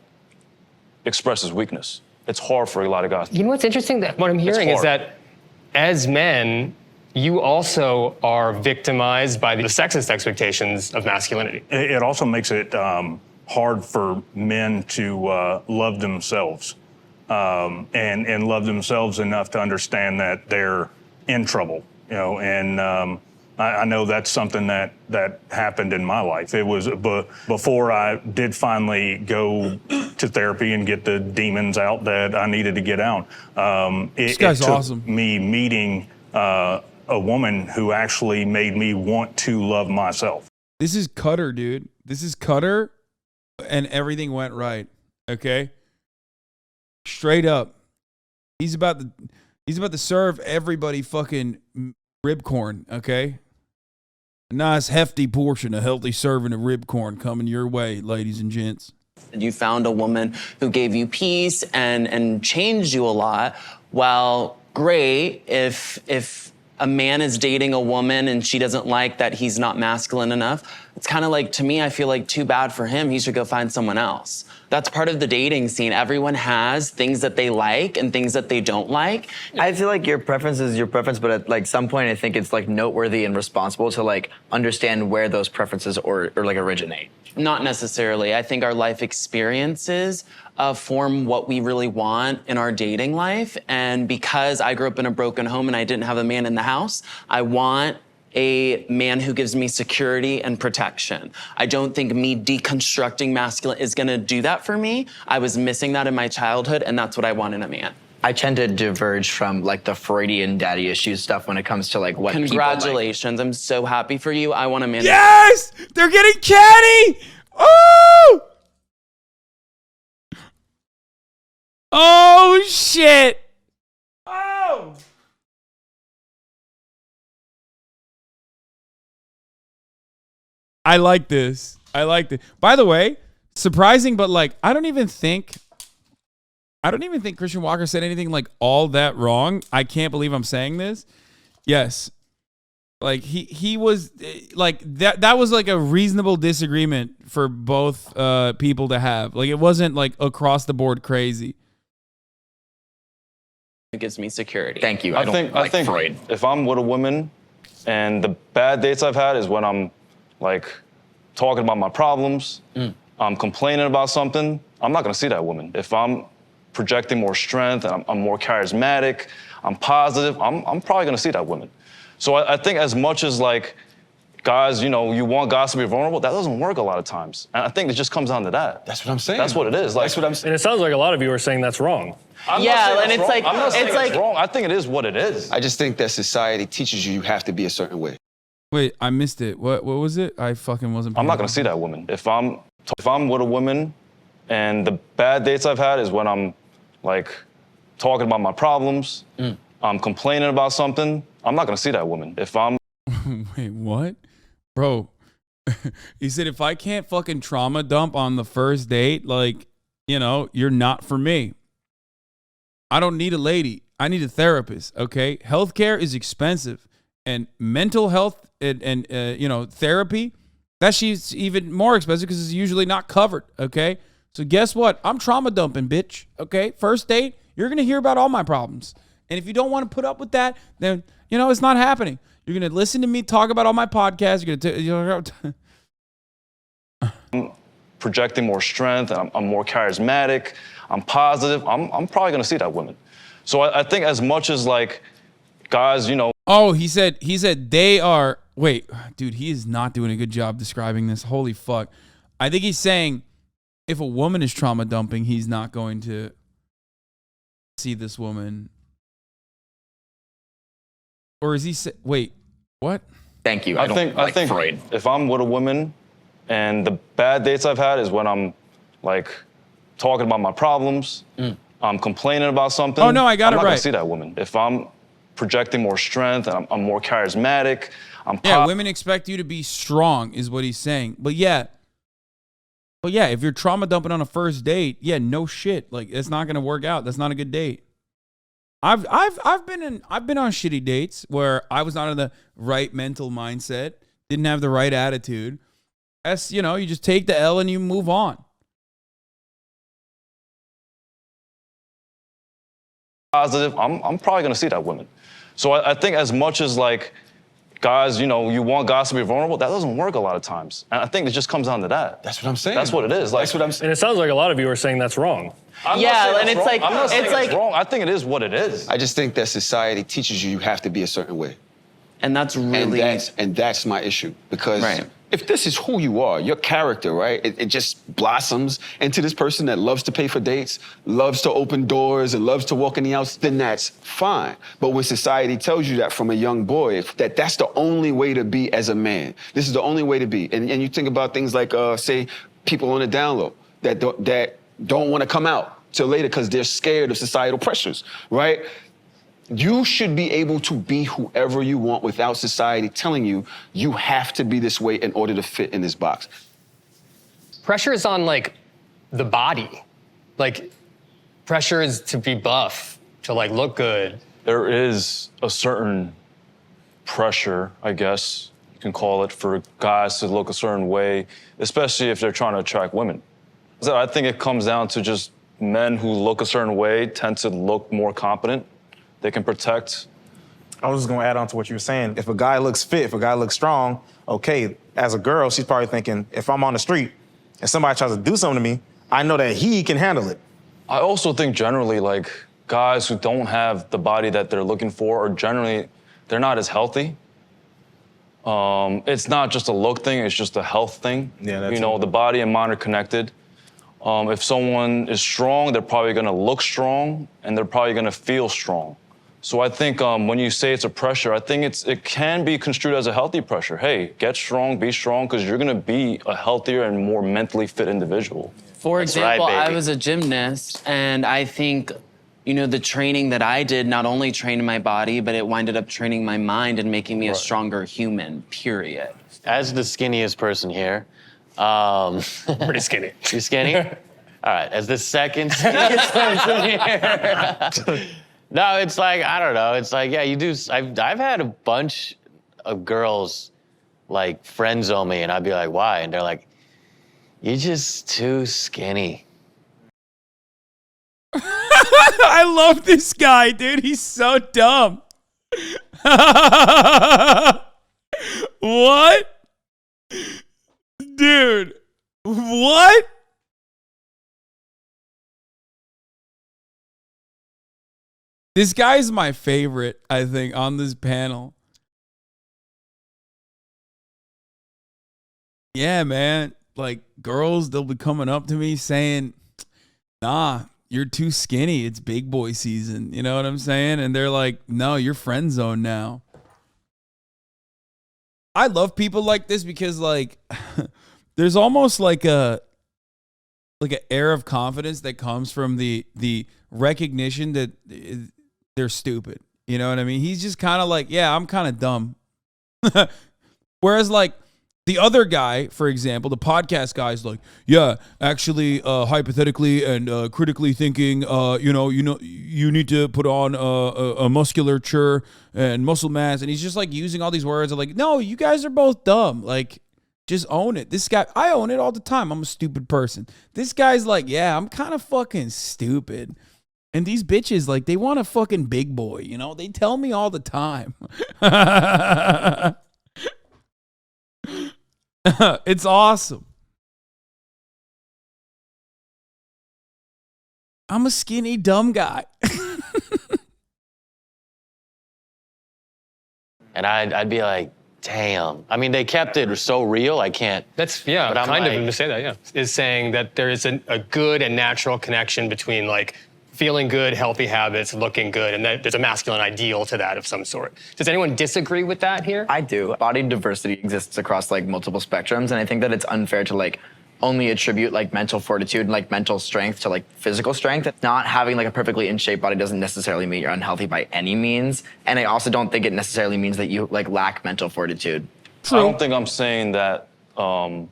expresses weakness. It's hard for a lot of guys. You know what's interesting? That what I'm hearing is that as men, you also are victimized by the sexist expectations of masculinity. It also makes it hard for men to love themselves and love themselves enough to understand that they're in trouble. I know that's something that happened in my life. It was before I did finally go to therapy and get the demons out that I needed to get out. This guy's it took awesome. Me meeting a woman who actually made me want to love myself. This is Cutter, dude. This is Cutter, and everything went right. Okay, straight up. He's about to serve everybody fucking rib corn. Okay, a nice hefty portion, a healthy serving of rib corn coming your way, ladies and gents. You found a woman who gave you peace and changed you a lot. Well, great if a man is dating a woman and she doesn't like that he's not masculine enough, it's kind of like, to me, I feel like too bad for him. He should go find someone else. That's part of the dating scene. Everyone has things that they like and things that they don't like. I feel like your preference is your preference, but at like some point, I think it's like noteworthy and responsible to like understand where those preferences or like originate. Not necessarily. I think our life experiences form what we really want in our dating life. And because I grew up in a broken home and I didn't have a man in the house, I want a man who gives me security and protection. I don't think me deconstructing masculine is gonna do that for me. I was missing that in my childhood, and that's what I want in a man. I tend to diverge from like the Freudian daddy issues stuff when it comes to like what Congratulations, I'm so happy for you. I want a man. Yes! They're getting catty! Oh! Oh, shit! Oh! I like this. I like it. By the way, surprising, but like, I don't even think Christian Walker said anything like all that wrong. I can't believe I'm saying this. Yes. Like he was like that was like a reasonable disagreement for both people to have. Like it wasn't like across the board crazy. It gives me security. Thank you. I think Freud. if I'm with a woman and the bad dates I've had is when I'm like talking about my problems, I'm complaining about something, I'm not gonna see that woman. If I'm projecting more strength and I'm more charismatic, I'm positive, I'm probably gonna see that woman. So I think as much as like guys, you know, you want guys to be vulnerable, that doesn't work a lot of times. And I think it just comes down to that. That's what I'm saying. That's what it is. Like, that's what I'm saying. And it sounds like a lot of you are saying that's wrong. I'm Yeah, not saying and that's it's wrong. like- I'm not saying it's like- wrong. I think it is what it is. I just think that society teaches you have to be a certain way. Wait, I missed it. What was it? I fucking wasn't. I'm not gonna see that woman. If I'm with a woman and the bad dates I've had is when I'm like talking about my problems, I'm complaining about something, I'm not gonna see that woman. If I'm Wait, what? Bro, he said if I can't fucking trauma dump on the first date, like, you know, you're not for me. I don't need a lady. I need a therapist, okay? Healthcare is expensive. And mental health and you know, therapy, that shit's even more expensive because it's usually not covered, okay? So guess what? I'm trauma dumping, bitch, okay? First date, you're going to hear about all my problems. And if you don't want to put up with that, then, you know, it's not happening. You're going to listen to me talk about all my podcasts. You're going to... I'm projecting more strength and I'm more charismatic, I'm positive, I'm probably gonna see that woman. So I think as much as like guys, you know. Oh, he said they are, wait, dude, he is not doing a good job describing this. Holy fuck. I think he's saying if a woman is trauma dumping, he's not going to see this woman. Or is he wait, what? Thank you. I think Freud. if I'm with a woman and the bad dates I've had is when I'm like talking about my problems, I'm complaining about something. Oh no, I got I'm it not right. gonna see that woman. If I'm projecting more strength and I'm more charismatic, yeah, women expect you to be strong is what he's saying. But yeah, if you're trauma dumping on a first date, yeah, no shit. Like it's not gonna work out. That's not a good date. I've been on shitty dates where I was not in the right mental mindset, didn't have the right attitude. That's, you know, you just take the L and you move on. Positive, I'm probably gonna see that woman. So I think as much as like guys, you know, you want guys to be vulnerable, that doesn't work a lot of times. And I think it just comes down to that. That's what I'm saying. That's what it is. Like, that's what I'm saying. And it sounds like a lot of you are saying that's wrong. I'm Yeah, not saying and that's it's wrong. like- I'm not saying it's like- wrong. I think it is what it is. I just think that society teaches you have to be a certain way. And that's really... And that's my issue. Because Right. if this is who you are, your character, right, it just blossoms into this person that loves to pay for dates, loves to open doors, and loves to walk in the house, then that's fine. But when society tells you that from a young boy, that that's the only way to be as a man, this is the only way to be. And you think about things like, say, people on the down low that don't want to come out till later because they're scared of societal pressures, right? You should be able to be whoever you want without society telling you you have to be this way in order to fit in this box. Pressure is on like the body. Like pressure is to be buff, to like look good. There is a certain pressure, I guess you can call it, for guys to look a certain way, especially if they're trying to attract women. So I think it comes down to just men who look a certain way tend to look more competent. They can protect. I was just gonna add on to what you were saying. If a guy looks fit, if a guy looks strong, okay, as a girl, she's probably thinking, if I'm on the street and somebody tries to do something to me, I know that he can handle it. I also think generally, like, guys who don't have the body that they're looking for, or generally, they're not as healthy. It's not just a look thing, it's just a health thing. Yeah, that's you know, the body and mind are connected. If someone is strong, they're probably gonna look strong, and they're probably gonna feel strong. So I think when you say it's a pressure, I think it can be construed as a healthy pressure. Hey, get strong, because you're gonna be a healthier and more mentally fit individual. For example, right, I baby. was a gymnast, and I think, you know, the training that I did not only trained my body, but it winded up training my mind and making me a stronger human, period. As the skinniest person here, Pretty skinny. you skinny? All right, as the second skinniest person here. No, it's like, I don't know. It's like, yeah, you do. I've had a bunch of girls like friend zone me, and I'd be like, why? And they're like, you're just too skinny. I love this guy, dude. He's so dumb. What? Dude, what? This guy's my favorite, I think, on this panel. Yeah, man. Like, girls, they'll be coming up to me saying, nah, you're too skinny. It's big boy season. You know what I'm saying? And they're like, no, you're friend zone now. I love people like this because, like, there's almost like an air of confidence that comes from the recognition that they're stupid. You know what I mean? He's just kind of like, yeah, I'm kind of dumb. Whereas, like, the other guy, for example, the podcast guy is like, yeah, actually, hypothetically and critically thinking, you need to put on a musculature and muscle mass. And he's just like using all these words. I'm like, no, you guys are both dumb. Like, just own it. This guy, I own it all the time. I'm a stupid person. This guy's like, yeah, I'm kind of fucking stupid. And these bitches, like, they want a fucking big boy, you know? They tell me all the time. It's awesome. I'm a skinny, dumb guy. And I'd be like, damn. I mean, they kept it so real, I can't. That's, yeah, But I'm kind of like- him to say that, yeah. Is saying that there is a good and natural connection between, like, feeling good, healthy habits, looking good, and that there's a masculine ideal to that of some sort. Does anyone disagree with that here? I do. Body diversity exists across like multiple spectrums, and I think that it's unfair to like only attribute like mental fortitude and like mental strength to like physical strength. Not having like a perfectly in shape body doesn't necessarily mean you're unhealthy by any means, and I also don't think it necessarily means that you like lack mental fortitude. I don't think I'm saying that to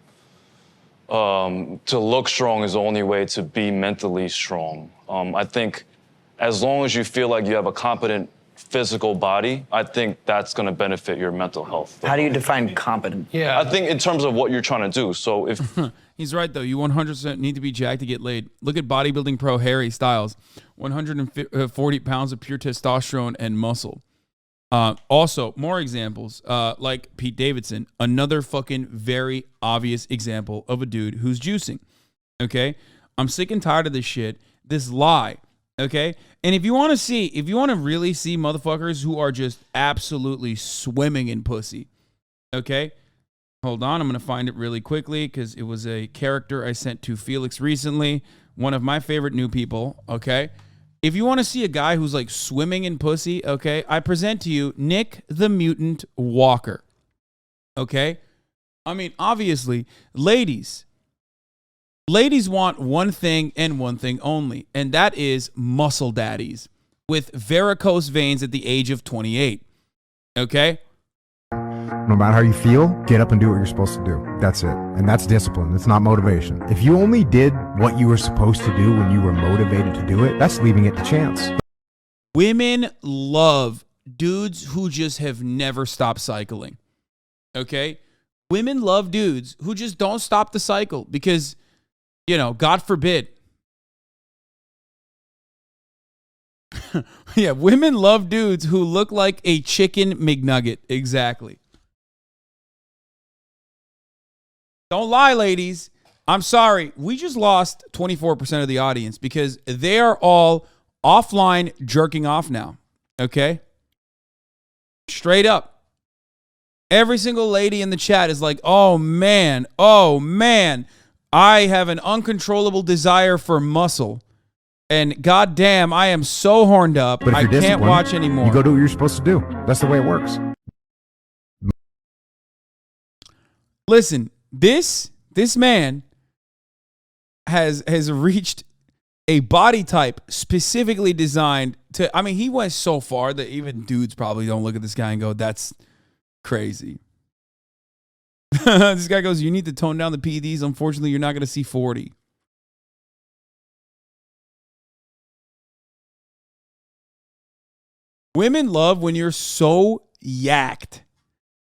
look strong is the only way to be mentally strong. I think as long as you feel like you have a competent physical body, I think that's going to benefit your mental health. How do you define competent? Yeah. I think in terms of what you're trying to do. So if He's right, though. You 100% need to be jacked to get laid. Look at bodybuilding pro Harry Styles. 140 pounds of pure testosterone and muscle. Also, more examples, like Pete Davidson, another fucking very obvious example of a dude who's juicing. Okay? I'm sick and tired of this shit, this lie. Okay? And if you want to really see motherfuckers who are just absolutely swimming in pussy, okay? Hold on, I'm going to find it really quickly because it was a character I sent to Felix recently, one of my favorite new people, okay? If you want to see a guy who's like swimming in pussy, okay, I present to you Nick the Mutant Walker. Okay? I mean, obviously, ladies want one thing and one thing only, and that is muscle daddies with varicose veins at the age of 28. Okay? No matter how you feel, get up and do what you're supposed to do. That's it. And that's discipline. It's not motivation. If you only did what you were supposed to do when you were motivated to do it, that's leaving it to chance. Women love dudes who just have never stopped cycling. Okay? Women love dudes who just don't stop the cycle because you know, God forbid. Yeah, women love dudes who look like a chicken McNugget. Exactly. Don't lie, ladies. I'm sorry. We just lost 24% of the audience because they are all offline jerking off now. Okay? Straight up. Every single lady in the chat is like, oh man, I have an uncontrollable desire for muscle. And goddamn, I am so horned up. But if I you're can't disciplined, watch anymore. You go do what you're supposed to do. That's the way it works. Listen, this man has reached a body type specifically designed to, I mean, he went so far that even dudes probably don't look at this guy and go, that's crazy. This guy goes, you need to tone down the PEDs. Unfortunately, you're not going to see 40. Women love when you're so yacked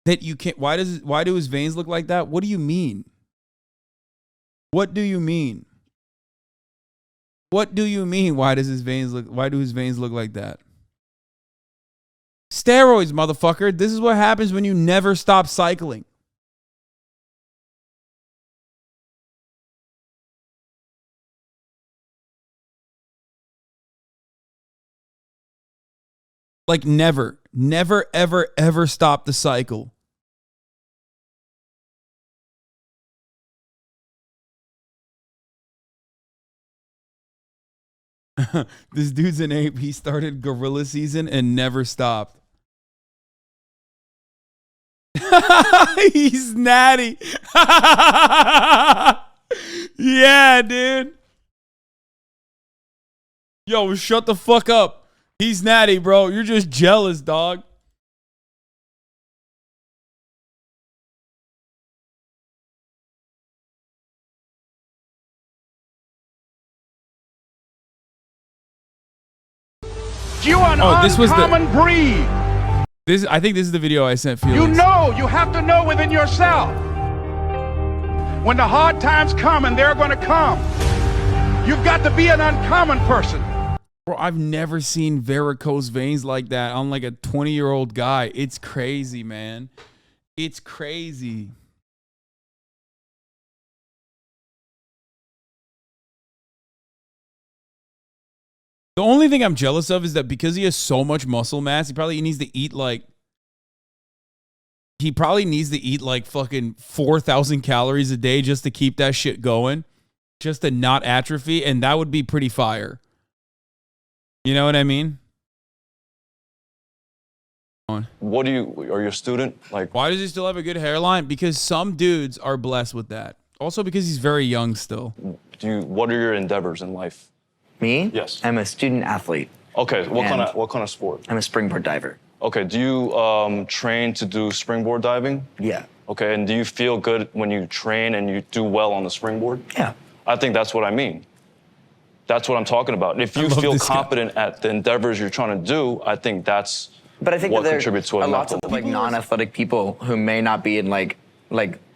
that you can't. Why do his veins look like that? What do you mean? What do you mean? What do you mean? Why do his veins look like that? Steroids, motherfucker. This is what happens when you never stop cycling. Like never, ever, ever stop the cycle. This dude's an ape. He started gorilla season and never stopped. He's natty. Yeah, dude. Yo, shut the fuck up. He's natty, bro. You're just jealous, dog. You are an uncommon breed. I think this is the video I sent Felix. You know, you have to know within yourself. When the hard times come, and they're going to come, you've got to be an uncommon person. Bro, I've never seen varicose veins like that on like a 20-year-old guy. It's crazy, man. It's crazy. The only thing I'm jealous of is that because he has so much muscle mass, he probably needs to eat like fucking 4,000 calories a day just to keep that shit going, just to not atrophy, and that would be pretty fire. You know what I mean? Are you a student? Like, why does he still have a good hairline? Because some dudes are blessed with that. Also because he's very young still. What are your endeavors in life? Me? Yes. I'm a student athlete. Okay, what kind of sport? I'm a springboard diver. Okay, do you train to do springboard diving? Yeah. Okay, and do you feel good when you train and you do well on the springboard? Yeah. I think that's what I mean. That's what I'm talking about. If you feel confident at the endeavors you're trying to do, I think that's what contributes to a lot of like non-athletic people who may not be in like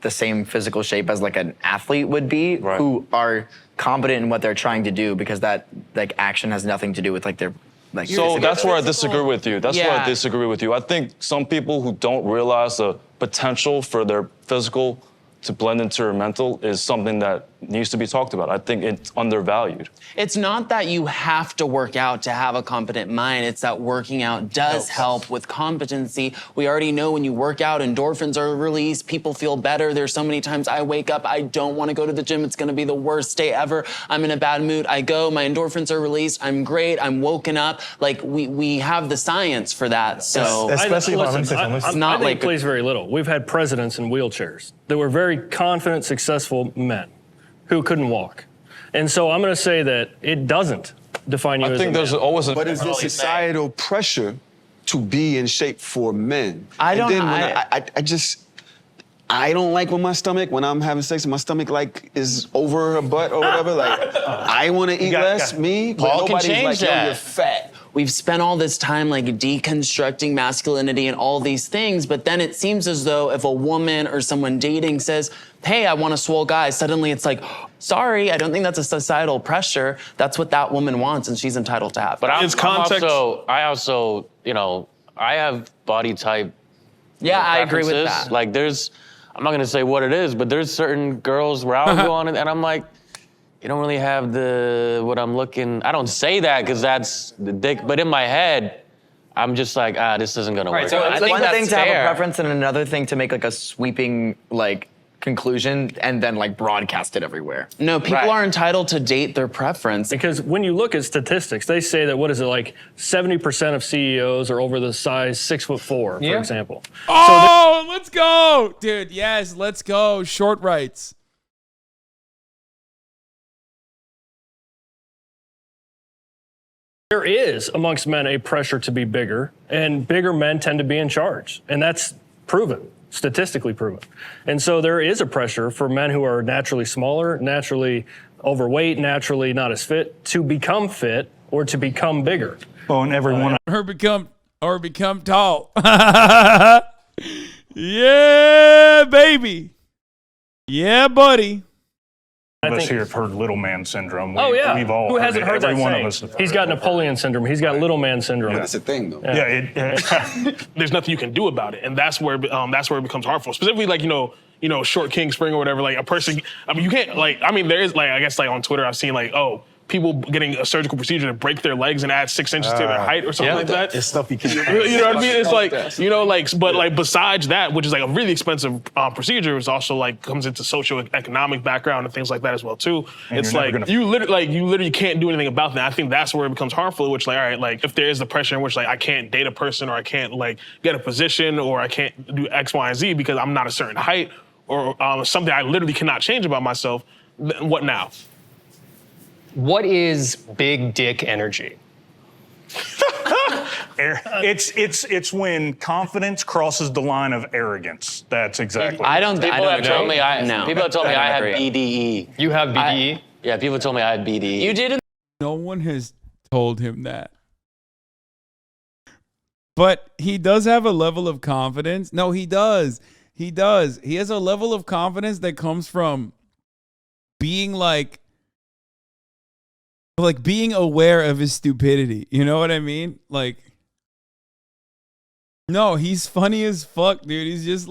the same physical shape as like an athlete would be, right, who are competent in what they're trying to do because that like action has nothing to do with like their like. So that's where I disagree with you. That's where I disagree with you. I think some people who don't realize the potential for their physical to blend into your mental is something that needs to be talked about. I think it's undervalued. It's not that you have to work out to have a competent mind. It's that working out does help with competency. We already know when you work out, endorphins are released, people feel better. There's so many times I wake up, I don't want to go to the gym. It's going to be the worst day ever. I'm in a bad mood. I go, my endorphins are released. I'm great. I'm woken up. Like we have the science for that. So especially I think it plays very little. We've had presidents in wheelchairs that were very confident, successful men who couldn't walk. And so I'm going to say that it doesn't define you as a man. I think there's always But is there societal pressure to be in shape for men? I don't. I don't like when I'm having sex and my stomach like is over her butt or whatever. Like I want to eat less, but nobody's like, yo, you're fat. We've spent all this time like deconstructing masculinity and all these things, but then it seems as though if a woman or someone dating says, hey, I want a swole guy, suddenly it's like, sorry, I don't think that's a societal pressure. That's what that woman wants, and she's entitled to have. But that. I also, you know, I have body type. Yeah, I agree with preferences. that. Like I'm not gonna say what it is, but there's certain girls where I'll go on and I'm like, you don't really have what I'm looking. I don't say that because that's the dick, but in my head, I'm just like, this isn't gonna work. So I it's think one that's thing to have fair. a preference and another thing to make like a sweeping like conclusion and then like broadcast it everywhere. No, people are entitled to date their preference. Because when you look at statistics, they say that, what is it, like 70% of CEOs are over the size 6'4", for example. Oh, let's go, dude. Yes, let's go. Short rights. There is, amongst men, a pressure to be bigger, and bigger men tend to be in charge. And that's proven, statistically proven. And so there is a pressure for men who are naturally smaller, naturally overweight, naturally not as fit, to become fit or to become bigger. Well, and everyone... Or become tall. Yeah, baby. Yeah, buddy. of us here have heard little man syndrome. We've all Who hasn't heard every that one saying? of us have He's got Napoleon syndrome. He's got little man syndrome. That's a thing, though. There's nothing you can do about it, and that's where it becomes harmful. Specifically, like short king spring or whatever. Like a person, you can't there is I guess on Twitter I've seen people getting a surgical procedure to break their legs and add 6 inches to their height or something like that. It's stuff you can't. You know what I mean? It's besides that, which is a really expensive procedure, it's also comes into socioeconomic background and things like that as well too. And it's you literally can't do anything about that. I think that's where it becomes harmful. Which if there is the pressure in which I can't date a person or I can't get a position or I can't do X, Y, and Z because I'm not a certain height or something I literally cannot change about myself. What now? What is big dick energy? It's when confidence crosses the line of arrogance. That's exactly. People have told me I have BDE. You have BDE? Yeah, people told me I have BDE. You didn't. No one has told him that. But he does have a level of confidence. No, he does. He does. He has a level of confidence that comes from being being aware of his stupidity. You know what I mean? No, he's funny as fuck, dude. He's just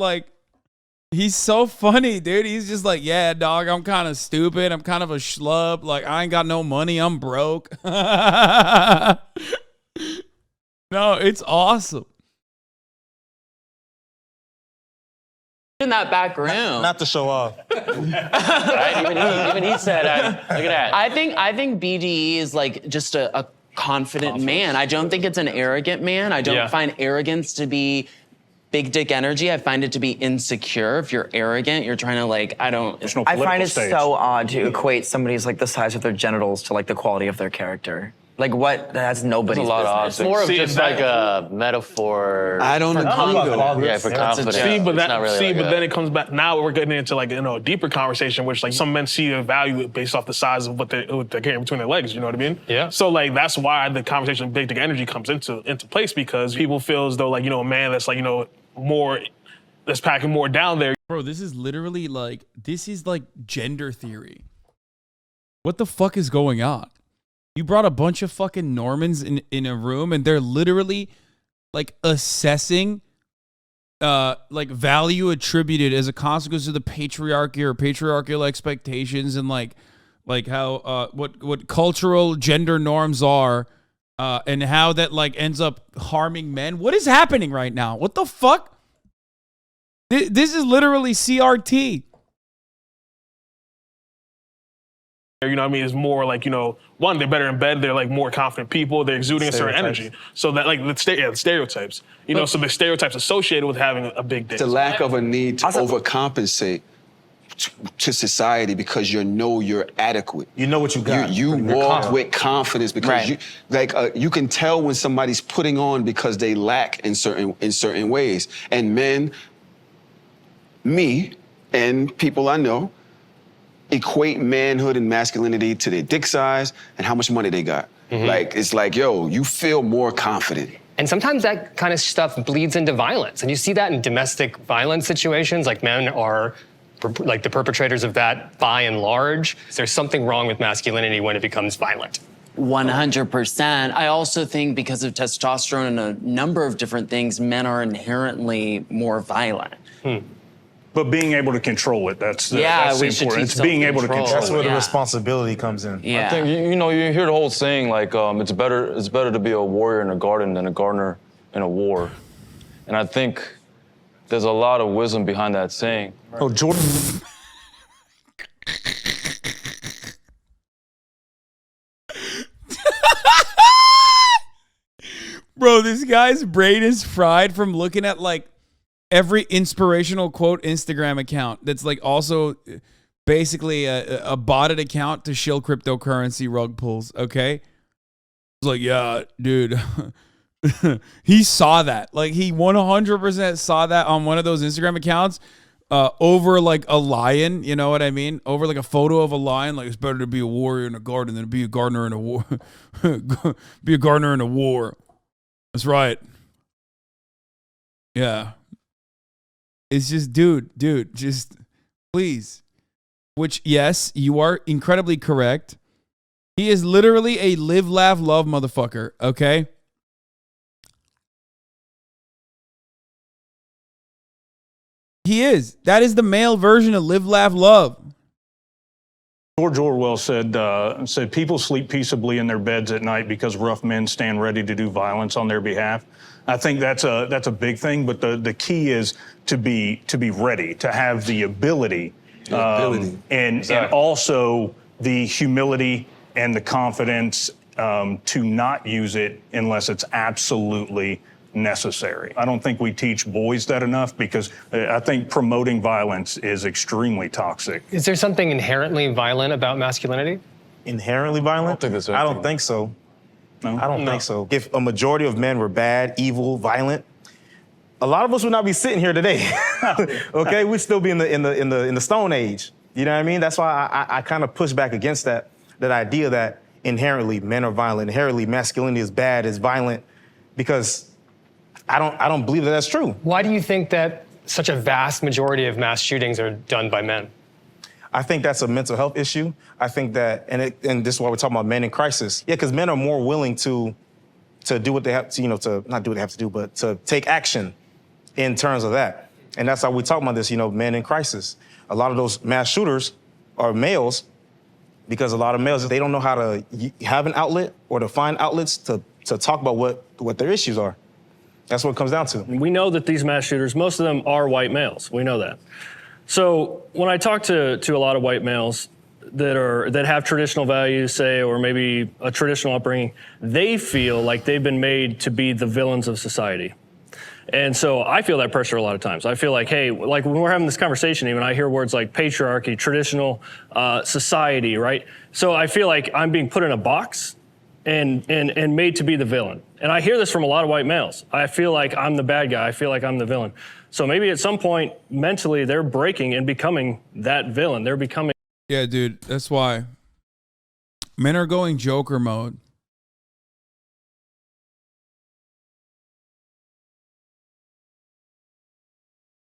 he's so funny, dude. He's just yeah, dog, I'm kind of stupid. I'm kind of a schlub. I ain't got no money. I'm broke. No, it's awesome. In that back room. Not to show off. Right? Even he said, look at that. I think BDE is just a confident man. I don't think it's an arrogant man. I don't find arrogance to be big dick energy. I find it to be insecure. If you're arrogant, you're trying to I don't. There's no I find it stage. so odd to equate somebody's the size of their genitals to the quality of their character. What? That's nobody's There's a lot business. of odds. It's more of just a metaphor. I don't agree though. Yeah, for confidence. But then then it comes back. Now we're getting into a deeper conversation, which some men see a value based off the size of what they're carrying between their legs. You know what I mean? Yeah. So that's why the conversation of big dick energy comes into place because people feel as though a man that's more that's packing more down there. Bro, this is literally gender theory. What the fuck is going on? You brought a bunch of fucking Normans in a room and they're literally assessing value attributed as a consequence of the patriarchy or patriarchal expectations and how what cultural gender norms are and how that ends up harming men. What is happening right now? What the fuck? This is literally CRT. You know what I mean? It's more one, they're better in bed, they're more confident people, they're exuding a certain energy. So that the stereotypes. So the stereotypes associated with having a big dick. It's a lack of a need to overcompensate to society because you're adequate. You know what you got. You walk with confidence because you can tell when somebody's putting on because they lack in certain ways. And men, me, and people I know, equate manhood and masculinity to their dick size and how much money they got. It's yo, you feel more confident. And sometimes that kind of stuff bleeds into violence. And you see that in domestic violence situations, men are like the perpetrators of that by and large. There's something wrong with masculinity when it becomes violent. 100%. I also think because of testosterone and a number of different things, men are inherently more violent. But being able to control it, that's Yeah, we should important. teach It's being able to self-control. control That's where the Yeah. responsibility comes in. Yeah. I think you hear the whole saying like it's better to be a warrior in a garden than a gardener in a war, and I think there's a lot of wisdom behind that saying. Oh, Jordan. Bro, this guy's brain is fried from looking at like every inspirational quote Instagram account that's like also basically a botted account to shill cryptocurrency rug pulls, okay? It's like, yeah, dude. He saw that. Like he 100% saw that on one of those Instagram accounts over like a lion, you know what I mean? Over like a photo of a lion, like it's better to be a warrior in a garden than to be a gardener in a war. Be a gardener in a war. That's right. Yeah. It's just, dude, just please. Which, yes, you are incredibly correct. He is literally a live, laugh, love motherfucker, okay? He is. That is the male version of live, laugh, love. George Orwell said people sleep peaceably in their beds at night because rough men stand ready to do violence on their behalf. I think that's a big thing, but the key is to be ready, to have the ability, and also the humility and the confidence to not use it unless it's absolutely necessary. I don't think we teach boys that enough because I think promoting violence is extremely toxic. Is there something inherently violent about masculinity? Inherently violent? I don't think so. No? I don't think so. If a majority of men were bad, evil, violent, a lot of us would not be sitting here today. Okay, we'd still be in the Stone Age. You know what I mean? That's why I kind of push back against that idea that inherently men are violent, inherently masculinity is bad, is violent, because I don't believe that that's true. Why do you think that such a vast majority of mass shootings are done by men? I think that's a mental health issue. I think that, and this is why we're talking about men in crisis. Yeah, because men are more willing to do what they have to, to not do what they have to do, but to take action in terms of that. And that's how we talk about this, men in crisis. A lot of those mass shooters are males because a lot of males, they don't know how to have an outlet or to find outlets to talk about what their issues are. That's what it comes down to. We know that these mass shooters, most of them are white males. We know that. So when I talk to a lot of white males that have traditional values, say, or maybe a traditional upbringing, they feel like they've been made to be the villains of society. And so I feel that pressure a lot of times. I feel like, hey, like when we're having this conversation, even I hear words like patriarchy, traditional society, right? So I feel like I'm being put in a box and made to be the villain. And I hear this from a lot of white males. I feel like I'm the bad guy. I feel like I'm the villain. So maybe at some point, mentally, they're breaking and becoming that villain. They're becoming. Yeah, dude, that's why. Men are going Joker mode.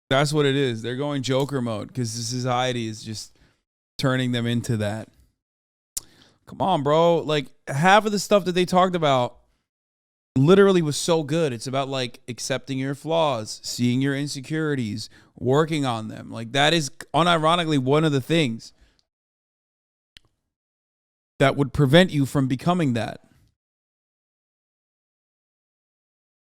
That's what it is. They're going Joker mode because the society is just turning them into that. Come on, bro. Like, half of the stuff that they talked about literally was so good. It's about like accepting your flaws, seeing your insecurities, working on them. Like, that is unironically one of the things that would prevent you from becoming that.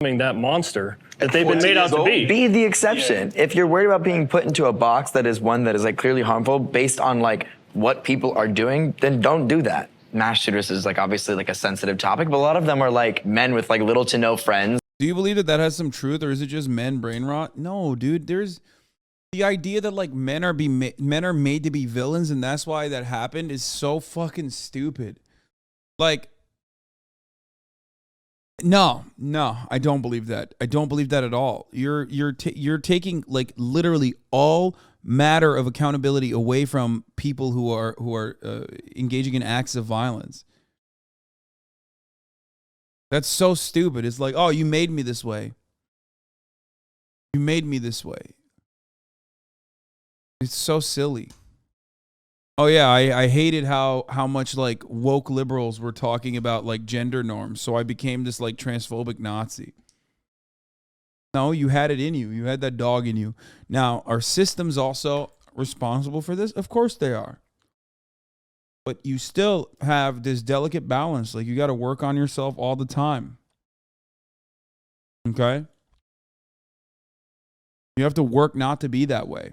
That monster that they've been made out to be. Be the exception. Yeah. If you're worried about being put into a box that is one that is like clearly harmful based on like what people are doing, then don't do that. Mass shooters is like obviously like a sensitive topic, but a lot of them are like men with like little to no friends. Do you believe that has some truth, or is it just men brain rot? No, dude. There's the idea that like men are made to be villains, and that's why that happened is so fucking stupid. Like, no, I don't believe that. I don't believe that at all. You're taking like literally all matter of accountability away from people who are engaging in acts of violence. That's so stupid. It's like, oh, you made me this way. You made me this way. It's so silly. Oh yeah, I hated how much like woke liberals were talking about like gender norms. So I became this like transphobic Nazi. No, you had it in you. You had that dog in you. Now, are systems also responsible for this? Of course they are. But you still have this delicate balance. Like you got to work on yourself all the time. Okay? You have to work not to be that way.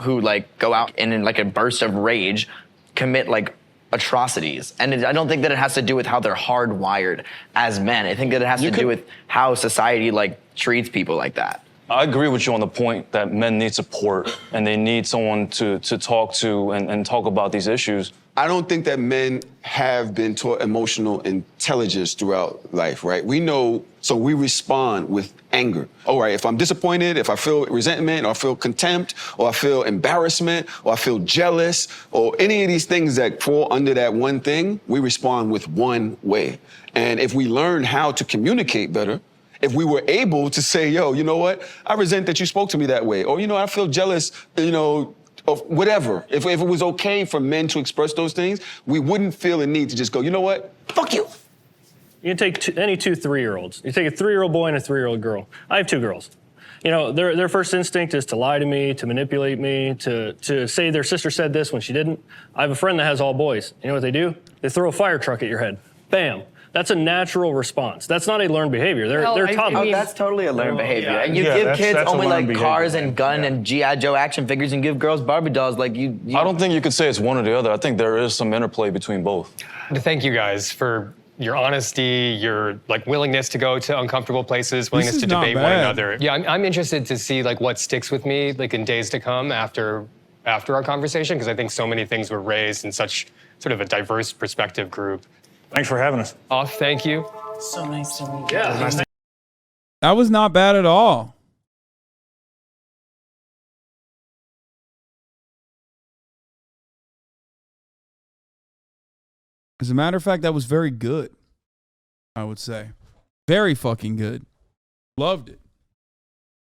Who like go out and in like a burst of rage commit like atrocities, and I don't think that it has to do with how they're hardwired as men. I think that it has to do with how society like treats people like that. I agree with you on the point that men need support and they need someone to talk to and talk about these issues. I don't think that men have been taught emotional intelligence throughout life, right? We know, so we respond with anger. All right, if I'm disappointed, if I feel resentment, or I feel contempt, or I feel embarrassment, or I feel jealous, or any of these things that fall under that one thing, we respond with one way. And if we learn how to communicate better, if we were able to say, yo, you know what? I resent that you spoke to me that way. Or, you know, I feel jealous, you know, of whatever. If it was okay for men to express those things, we wouldn't feel a need to just go, you know what? Fuck you. You can take any two 3-year-olds. You take a 3-year-old boy and a 3-year-old girl. I have 2 girls. You know, their first instinct is to lie to me, to manipulate me, to say their sister said this when she didn't. I have a friend that has all boys. You know what they do? They throw a fire truck at your head. Bam. That's a natural response. That's not a learned behavior. They're toddlers. Oh, that's totally a learned behavior. Yeah. And you Yeah, give that's- kids that's a only learned like behavior. cars and gun and G.I. Joe action figures and give girls Barbie dolls. Like you I don't think you could say it's one or the other. I think there is some interplay between both. Thank you guys for your honesty, your like willingness to go to uncomfortable places, willingness is to not debate one bad. another. Yeah, I'm interested to see like what sticks with me like in days to come after our conversation, because I think so many things were raised in such sort of a diverse perspective group. Thanks for having us. Thank you. So nice to meet you. Yeah. That was not bad at all. As a matter of fact, that was very good. I would say. Very fucking good. Loved it.